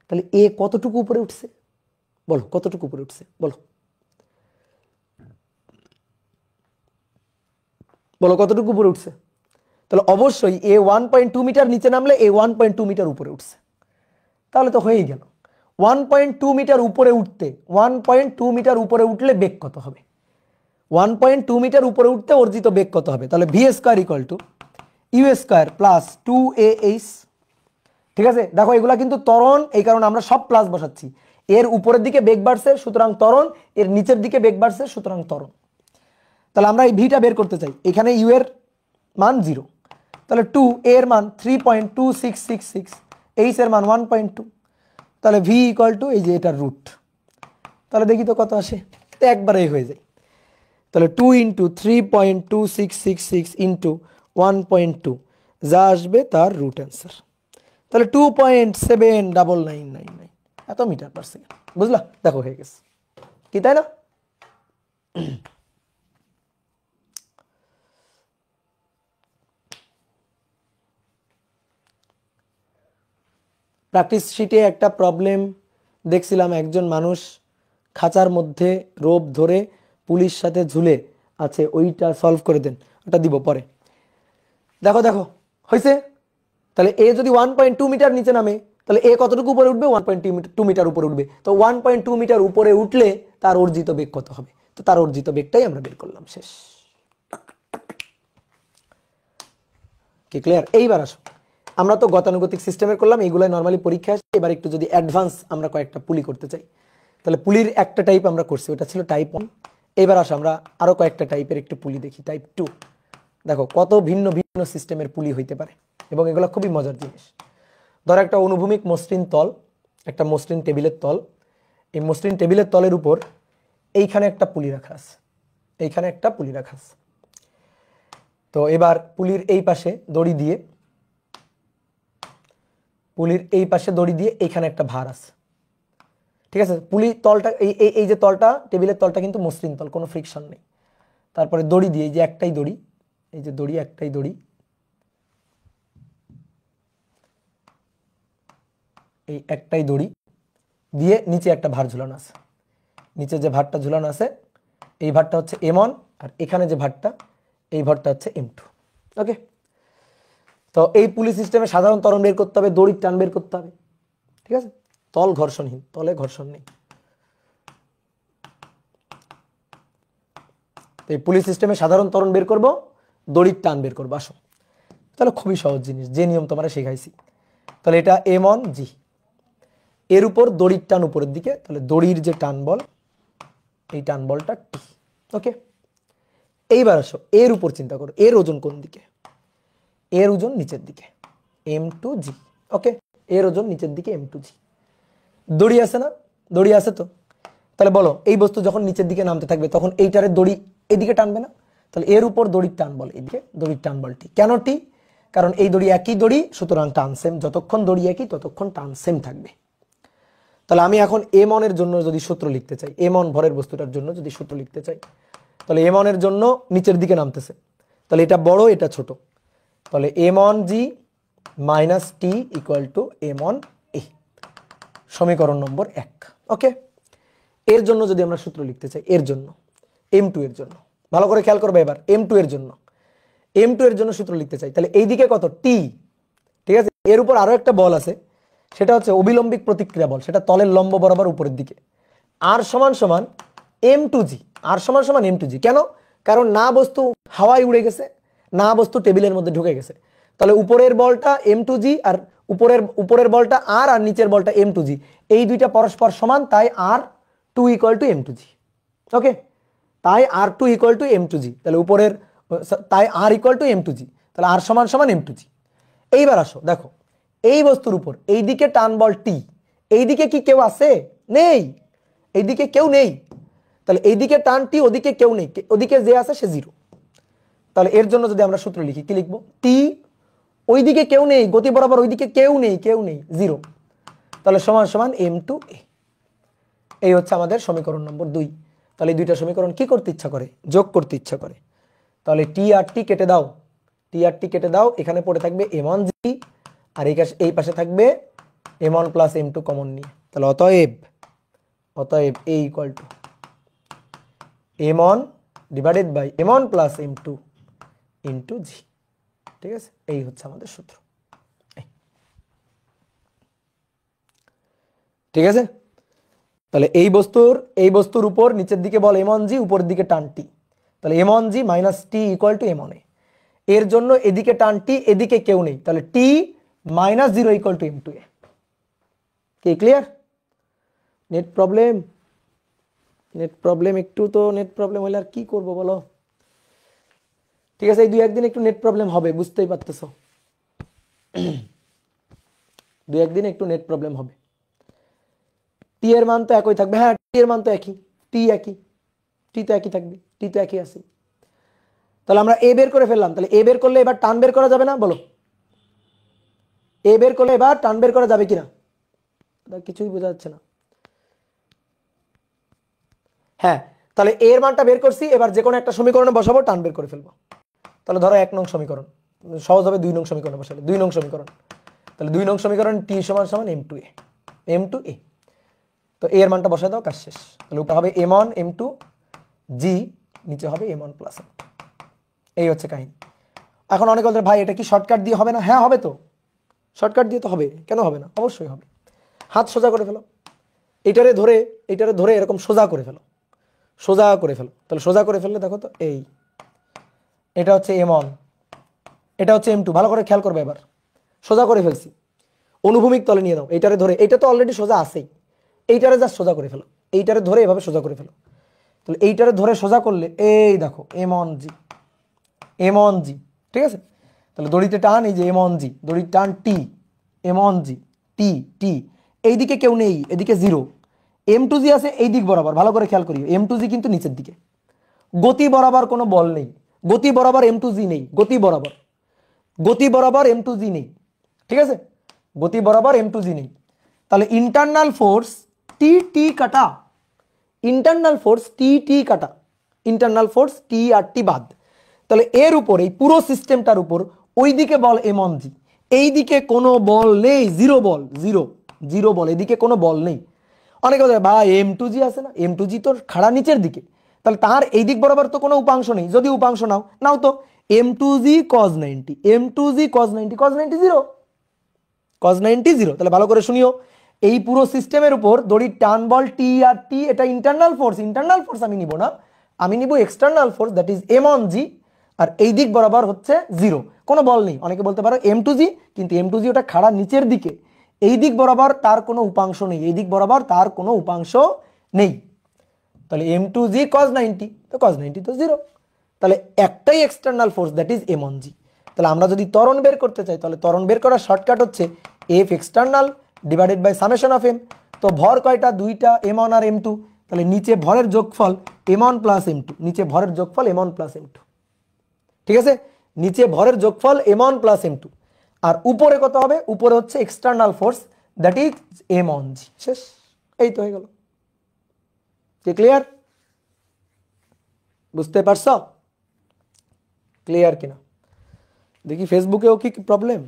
তাহলে এ কতটুকু উপরে উঠছে বলো? কতটুকু উপরে উঠছে বলো? বলো কতটুকু উপরে উঠছে? তাহলে অবশ্যই এ 1.2 মিটার নিচে নামলে এ 1.2 মিটার উপরে উঠছে। তাহলে তো হয়েই গেল। 1.2 মিটার উপরে উঠতে, 1.2 মিটার উপরে উঠলে বেগ কত হবে? 1.2 মিটার উপরে উঠতে অর্জিত বেগ কত হবে? তাহলে v square equal to u square plus 2ah। ঠিক আছে, দেখো এগুলা কিন্তু ত্বরণ, এই কারণে আমরা সব প্লাস বসাচ্ছি। এর উপরের দিকে বেগ বাড়ছে সুতরাং ত্বরণ, এর নিচের দিকে বেগ বাড়ছে সুতরাং ত্বরণ। তাহলে আমরা এই ভিটা বের করতে চাই, এখানে ইউ এর মান 0, তাহলে 2, এর মান 3.2666, এইচ এর মান 1.2, তাহলে ভি ইকুয়াল টু এই যে এটার রুট। তাহলে দেখি তো কত আসে, তো একবারেই হয়ে যায়। তাহলে 2 ইন্টু 3.2666 ইন্টু 1.2, যা আসবে তার রুট অ্যান্সার। তাহলে 2.79999 এত মিটার পার সেকেন্ড। বুঝলা? দেখো হয়ে গেছে, কি তাই না? প্র্যাকটিস শিটে একটা প্রবলেম দেখছিলাম, একজন মানুষ খাঁচার মধ্যে রোপ ধরে পুলিশ সাথে ঝুলে আছে, ওইটা সলভ করে দেন, ওটা দিব পরে। দেখো দেখো হয়েছে। তাহলে এ যদি 1.2 মিটার নিচে নামে, তাহলে এ কতটুকু উপরে উঠবে? 1.2 মিটার উপরে উঠবে। তো 1.2 মিটার উপরে উঠলে তার অর্জিত বেগ কত হবে? তো তার অর্জিত বেগটাই আমরা বের করলাম, শেষ। কি ক্লিয়ার? এইবার আসো, আমরা তো গতানুগতিক সিস্টেমের করলাম, এইগুলাই নর্মালি পরীক্ষা আসে। এবার একটু যদি অ্যাডভান্স আমরা কয়েকটা পুলি করতে চাই, তাহলে পুলির একটা টাইপ আমরা করছি, ওটা ছিল টাইপ 1। এবার আসো আমরা আরো কয়েকটা টাইপের একটু পুলি দেখি, টাইপ 2। দেখো কত ভিন্ন ভিন্ন সিস্টেমের পুলি হইতে পারে, এবং এগুলো খুবই মজার জিনিস। ধরো একটা অনুভূমিক মসৃণ তল, একটা মসৃণ টেবিলের তল, এই মসৃণ টেবিলের তলের উপর এইখানে একটা পুলি রাখা আছে, এইখানে একটা পুলি রাখা আছে। তো এবার পুলির এই পাশে দড়ি দিয়ে, পুলির এই পাশে দড়ি দিয়ে এইখানে একটা ভার আছে। ঠিক আছে, পুলি তলটা এই যে তলটা, টেবিলের তলটা কিন্তু মসৃণ তল, কোনো ফ্রিকশন নেই। তারপরে দড়ি দিয়ে, এই যে একটাই দড়ি, এই যে দড়ি, একটাই দড়ি, এই একটাই দড়ি দিয়ে নিচে একটা ভার ঝুলানো আছে। নিচে যে ভারটা ঝুলানো আছে, এই ভারটা হচ্ছে m1, আর এখানে যে ভারটা, এই ভারটা হচ্ছে m2। ওকে, তো এই পুলি সিস্টেমে সাধারণ ত্বরণ বের করতে হবে, দড়ির টান বের করতে হবে। ঠিক আছে, তল ঘর্ষণহীন, তলে ঘর্ষণ নেই। এই পুলি সিস্টেমে সাধারণ ত্বরণ বের করব, দড়ির টান বের করবো। আসো, তাহলে খুবই সহজ জিনিস, যে নিয়ম তোমরা শেখাইছি। তাহলে এটা m1g, এর উপর দড়ির টান উপরের দিকে, তাহলে দড়ির যে টান বল, এই টান বলটা t। ওকে, এইবার আসো এর উপর চিন্তা করো, এর ওজন কোন দিকে? এর ওজন নিচের দিকে, m2g। ওকে, এর ওজন নিচের দিকে, m2g। দড়ি আছে না? দড়ি আছে তো। তাহলে বলো, এই বস্তু যখন নিচের দিকে নামতে থাকবে তখন এইটারে দড়ি এদিকে টানবে না? তাহলে এর উপর দড়ির টান বল এদিকে, দড়ির টান বল টি। কেন টি? কারণ এই দড়ি একই দড়ি, সুতরাং টান সেম। যতক্ষণ দড়ি একই ততক্ষণ টান সেম থাকবে। তাহলে আমি এখন m1 এর জন্য যদি সূত্র লিখতে চাই, m1 ভরের বস্তুটার জন্য যদি সূত্র লিখতে চাই, তাহলে m1 এর জন্য নিচের দিকে নামতেছে, তাহলে এটা বড় এটা ছোট, তাহলে m1g minus T equal to m1a, সমীকরণ নম্বর 1। ওকে, এর জন্য যদি আমরা সূত্র লিখতে চাই, এর জন্য m2 এর জন্য, ভালো করে খেয়াল করবে এবার, m2 এর জন্য, m2 এর জন্য সূত্র লিখতে চাই, তাহলে এইদিকে কত? t। ঠিক আছে, এর উপর আরো একটা বল আছে, সেটা হচ্ছে অবিলম্বিক প্রতিক্রিয়া বল, সেটা তলের লম্ব বরাবর উপরের দিকে। r সমান সমান m2g, r সমান সমান m2g। কেন? কারণ না বস্তু হাওয়ায় উড়ে গেছে, না বস্তু টেবিলের মধ্যে ঢুকে গেছে। তাহলে উপরের বলটা m2g, আর উপরের বলটা r, আর নিচের বলটা m2g, এই দুইটা পরস্পর সমান, তাই r2 ইকুয়াল টু m2g। ওকে, তাই r2 ইকুয়াল টু m2g, তাহলে উপরের, তাই r ইকুয়াল টু m2g, তাহলে r সমান সমান m2g। এইবার আসো দেখো, এই বস্তুর উপর এইদিকে টান বল টি, এইদিকে কি কেউ আছে? নেই, এইদিকে কেউ নেই। তাহলে এইদিকে টান টি, ওদিকে কেউ নেই, ওদিকে যে আছে সে 0। তাহলে এর জন্য যদি আমরা সূত্র লিখি, কি লিখবো? টি ওইদিকে কেউ নেই, গতি বরাবর ওইদিকে কেউ নেই, জিরো, তাহলে সমান সমান m2 a। এই হচ্ছে আমাদের সমীকরণ নম্বর 2। তাহলে এই দুইটা সমীকরণ কি করতে ইচ্ছা করে? যোগ করতে ইচ্ছা করে। তাহলে টি আর টি কেটে দাও, টি আর টি কেটে দাও, এখানে পড়ে থাকবে m1g, আর এই পাশে থাকবে m1 প্লাস m2 কমন নিয়ে। তাহলে অতএব a equal to m1 divided by m1 plus m2 into g. ঠিক আছে, এই হচ্ছে আমাদের সূত্র। ঠিক আছে, তাহলে এই বস্তুর উপর নিচের দিকে বল m1g, উপরের দিকে টান টি, তাহলে m1g minus T equal to m1a। এর জন্য এদিকে টান টি, এদিকে কেউ নেই, তাহলে টি মাইনাস 0 ইকুয়াল টু m2a। কি ক্লিয়ার? নেট প্রবলেম একটু তো নেট প্রবলেম হলে আর কি করবো বলো? ঠিক আছে, এই 2-1 দিন একটু নেট প্রবলেম হবে, বুঝতেই পারতেছো। 2-1 দিন একটু নেট প্রবলেম হবে। টি এর মান তো একই থাকবে, হ্যাঁ টি এর মান তো একই, টি তো একই থাকবে, টি তো একই আছে। তাহলে আমরা এ বের করে ফেললাম, তাহলে এ বের করলে এবার টান বের করা যাবে না? বলো, এ বের করলে এবার টান বের করা যাবে কিনা? কিছুই বোঝা যাচ্ছে না। হ্যাঁ, তাহলে এর মানটা বের করছি, এবার যে কোনো একটা সমীকরণে বসাবো, টান বের করে ফেলবো। তাহলে ধরো 1 নং সমীকরণ, সহজ হবে 2 নং সমীকরণে বসালে, 2 নং সমীকরণ, তাহলে 2 নং সমীকরণ টি সমান সমান m2a। তো এ এর মানটা বসায় দাও, কাজ শেষ। তাহলে উপরে হবে m1 m2 g, নিচে হবে m1 প্লাস m2। এই হচ্ছে কাহিনী। এখন অনেক বলতে ভাই এটা কি শর্টকাট দিয়ে হবে না? হ্যাঁ হবে তো, শর্টকাট দিয়ে তো হবে, কেন হবে না? অবশ্যই হবে। হাত সোজা করে ফেলো, এইটারে ধরে এরকম সোজা করে ফেলো, তাহলে সোজা করে ফেললে দেখো তো, এটা হচ্ছে m1, এটা হচ্ছে m2, ভালো করে খেয়াল করবে। এবার সোজা করে ফেলছি, অনুভূমিক তলে নিয়ে নাও, এইটারে ধরে, এইটা তো অলরেডি সোজা আছেই, এইটারে জাস্ট সোজা করে ফেলো, এইটারে ধরে এভাবে সোজা করে ফেলো। তাহলে এইটারে ধরে সোজা করলে এই দেখো m1g, ঠিক আছে। তাহলে দড়িতে টান, এই যে m1g, দড়ির টান টি, m1g টি, এইদিকে কেউ নেই, এদিকে 0, m2g আছে এই দিক বরাবর, ভালো করে খেয়াল করিও, m2g কিন্তু নিচের দিকে, গতি বরাবর কোনো বল নেই, গতি বরাবর m2g নেই, গতি বরাবর m2g নেই, ঠিক আছে, গতি বরাবর m2g নেই। তাহলে ইন্টারনাল ফোর্স টি কাটা, ইন্টারনাল ফোর্স টি আর টি বাদ। তাহলে এর উপর, এই পুরো সিস্টেমটার উপর ওইদিকে বল m1g, এইদিকে কোনো বল নেই, জিরো বল, এদিকে কোনো বল নেই। অনেকে বলে ভাই m2g আছে না, m2g তো খাড়া নিচের দিকে, তাহলে তার এই দিক বরাবর তো কোনো উপাংশ নেই। যদি উপাংশ নাও তো m2g cos 90, cos 90 0, তাহলে ভালো করে শুনিও, এই পুরো সিস্টেমের উপর দড়ির টান বল টি আর টি, এটা ইন্টারনাল ফোর্স আমি নিব না, আমি নিব external force, that is m1g, আর এই দিক বরাবর হচ্ছে 0, কোনো বল নেই। অনেকে বলতে পারো m2g, কিন্তু m2g ওটা খাড়া নিচের দিকে, এই দিক বরাবর তার কোনো উপাংশ নেই, তাহলে m2g cos 90, তো cos 90 তো 0, তাহলে একটাই external force, that is m1g। তাহলে আমরা যদি ত্বরণ বের করতে চাই, তাহলে ত্বরণ বের করার শর্টকাট হচ্ছে f external divided by summation of m। তো ভর কয়টা? দুইটা, m1 আর m2, তাহলে নিচে ভরের যোগফল m1 প্লাস m2, ঠিক আছে, নিচে ভরের যোগফল m1 প্লাস m2, আর উপরে কত হবে? উপরে হচ্ছে external force, that is m1g। শেষ, এই তো হয়ে গেল। ক্লিয়ার? বুঝতে পারছো ক্লিয়ার কিনা? দেখি ফেসবুকেও কি প্রবলেম।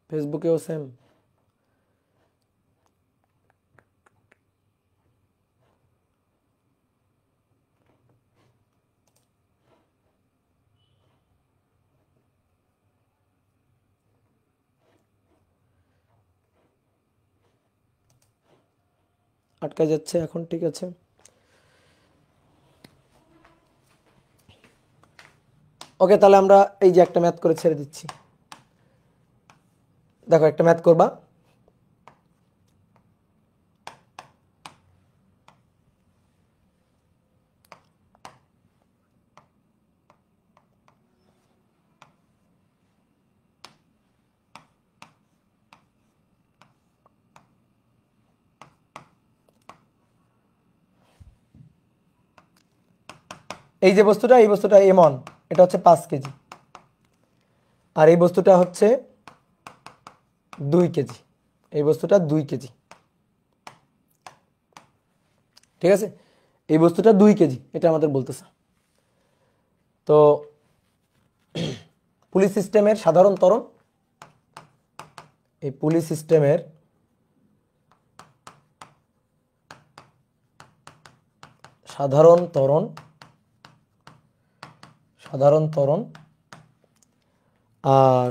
ফেসবুকেও সেম। আটকা যাচ্ছে এখন, ঠিক আছে। ওকে, তাহলে আমরা এই যে একটা ম্যাথ করে ছেড়ে দিচ্ছি। দেখো একটা ম্যাথ করবা, এই যে বস্তুটা, এই বস্তুটা m1, এটা হচ্ছে 5 কেজি, আর এই বস্তুটা হচ্ছে 2 কেজি, এই বস্তুটা 2 কেজি, ঠিক আছে? এই বস্তুটা 2 কেজি, এটা আমাদের বলতেছে। তো পুলি সিস্টেমের সাধারণ ত্বরণ, এই পুলি সিস্টেমের সাধারণ ত্বরণ আর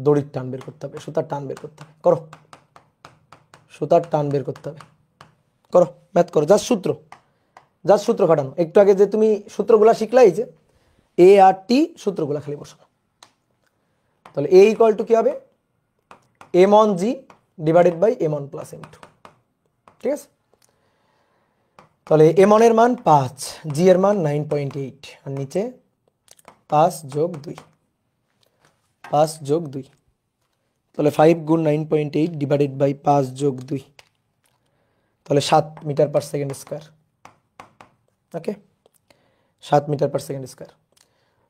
দড়ির টান বের করতে হবে, সুতার টান বের করতে হবে। করো, সুতার টান বের করতে হবে, করো, ম্যাথ করো, জাস্ট সূত্র খাটানো। একটু আগে যে তুমি সূত্রগুলা শিখলাই, যে এ আর টি, সূত্রগুলা খালি বসানো। তাহলে এ ইকুয়াল টু কি হবে, m1g divided by m1 plus m2, ঠিক আছে? তাহলে m1 এর মান 5, g এর মান 9.8, আর নিচে 5 যোগ 2, 5 যোগ 2, তাহলে 5 গুণ 9.8 ডিভাইডেড বাই 5 যোগ 2, তাহলে 7 মিটার পার সেকেন্ড স্কোয়ার। ওকে, 7 মিটার পার সেকেন্ড স্কোয়ার।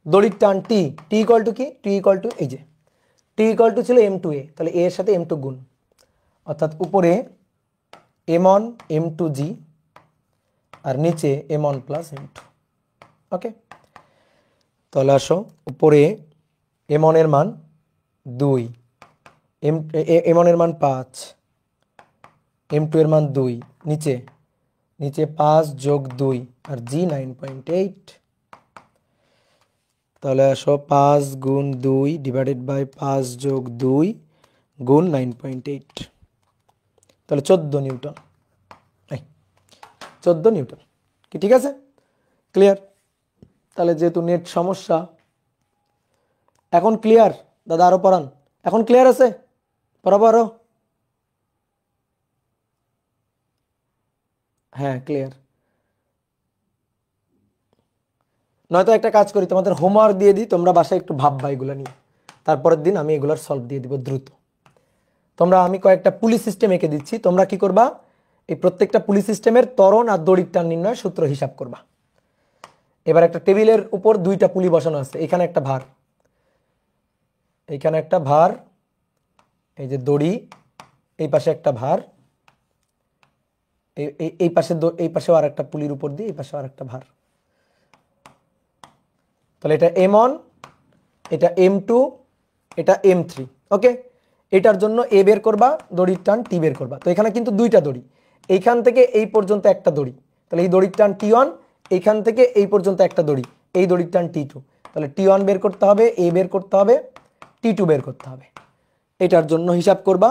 দড়ির টান টি, টি ইকুয়াল টু কি, টি ইকুয়াল টু এই যে টি ইকুয়াল টু ছিল m2a, তাহলে a এর সাথে m2 গুণ, অর্থাৎ উপরে m1 m2g আর নিচে m1 প্লাস m2। ওকে, তাহলে আসো, উপরে m1 এর মান 2, m1 এর মান 5, m2 এর মান 2, নিচে 5 যোগ 2 আর g 9.8, তাহলে আসো 5 গুণ 2 ডিভাইডেড বাই 5 যোগ 2 গুণ 9.8, তাহলে 14 নিউটন, 14 নিউটন। কি ঠিক আছে? ক্লিয়ার? তাহলে যেহেতু নেট সমস্যা, এখন ক্লিয়ার? দাদা আরো পড়ান, এখন ক্লিয়ার আছে? পড়াবো আরো? হ্যাঁ ক্লিয়ার। নয়তো একটা কাজ করি, তোমাদের হোমওয়ার্ক দিয়ে দিই, তোমরা বাসায় একটু ভাববা এগুলো নিয়ে, তারপরের দিন আমি এগুলার সলভ দিয়ে দিব দ্রুত। আমি কয়েকটা পুলি সিস্টেম এঁকে দিচ্ছি, তোমরা কি করবা, এই প্রত্যেকটা পুলি সিস্টেমের ত্বরণ আর দড়ির টান নির্ণয়ের সূত্র হিসাব করবা। এবার একটা টেবিলের উপর 2টা পুলি বসানো আছে, এখানে একটা ভার, এইখানে একটা ভার, এই যে দড়ি, এই পাশে একটা ভার, এই পাশে, এই পাশেও আর একটা পুলির উপর দিয়ে এই পাশেও আর একটা ভার। তাহলে এটা m1, এটা m2, এটা m3। ওকে, এটার জন্য এ বের করবা, দড়ির টান টি বের করবা। তো এখানে কিন্তু 2টা দড়ি, এইখান থেকে এই পর্যন্ত একটা দড়ি, তাহলে এই দড়ির টান t1, এইখান থেকে এই পর্যন্ত একটা দড়ি, এই দড়ির টান t2, তাহলে t1 বের করতে হবে, এ বের করতে হবে, t2 বের করতে হবে। এটার জন্য হিসাব করবা।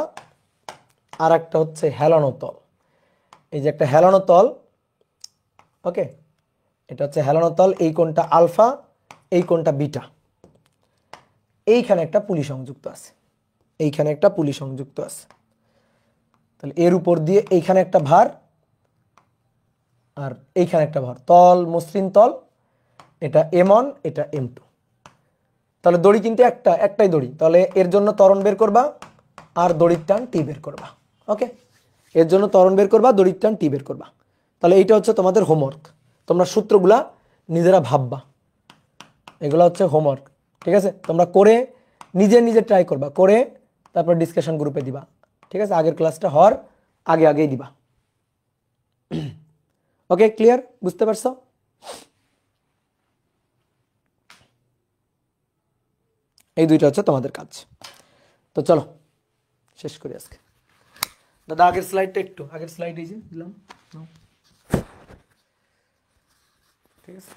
আর একটা হচ্ছে হেলানো তল, এই যে একটা হেলানো তল, ওকে, এটা হচ্ছে হেলানো তল, এই কোণটা আলফা, এই কোণটা বিটা, এইখানে একটা পুলি সংযুক্ত আছে, এইখানে একটা পুলি সংযুক্ত আছে। তাহলে এর উপর দিয়ে এইখানে একটা ভার আর এইখানে একটা ভার, তল মসৃণ তল, এটা m1, এটা m2। তাহলে দড়ি কিন্তু একটাই দড়ি, তাহলে এর জন্য ত্বরণ বের করবা আর দড়ির টান টি বের করবা। ওকে, এর জন্য ত্বরণ বের করবা, দড়ির টান টি বের করবা। তাহলে এইটা হচ্ছে তোমাদের হোমওয়ার্ক, তোমরা সূত্রগুলা নিজেরা ভাববা, এগুলো হচ্ছে হোমওয়ার্ক। ঠিক আছে, তোমরা করে নিজে ট্রাই করবা, করে তারপর ডিসকাশন গ্রুপে দিবা। ঠিক আছে, আগের ক্লাসটা হওয়ার আগেই দিবা। ওকে, ক্লিয়ার? বুঝতে পারছো? এই দুইটা হচ্ছে তোমাদের কাজ। তো চলো শেষ করি আজকে। দাদা আগের স্লাইডটা, একটু আগের স্লাইড এই যে দিলাম, ঠিক আছে।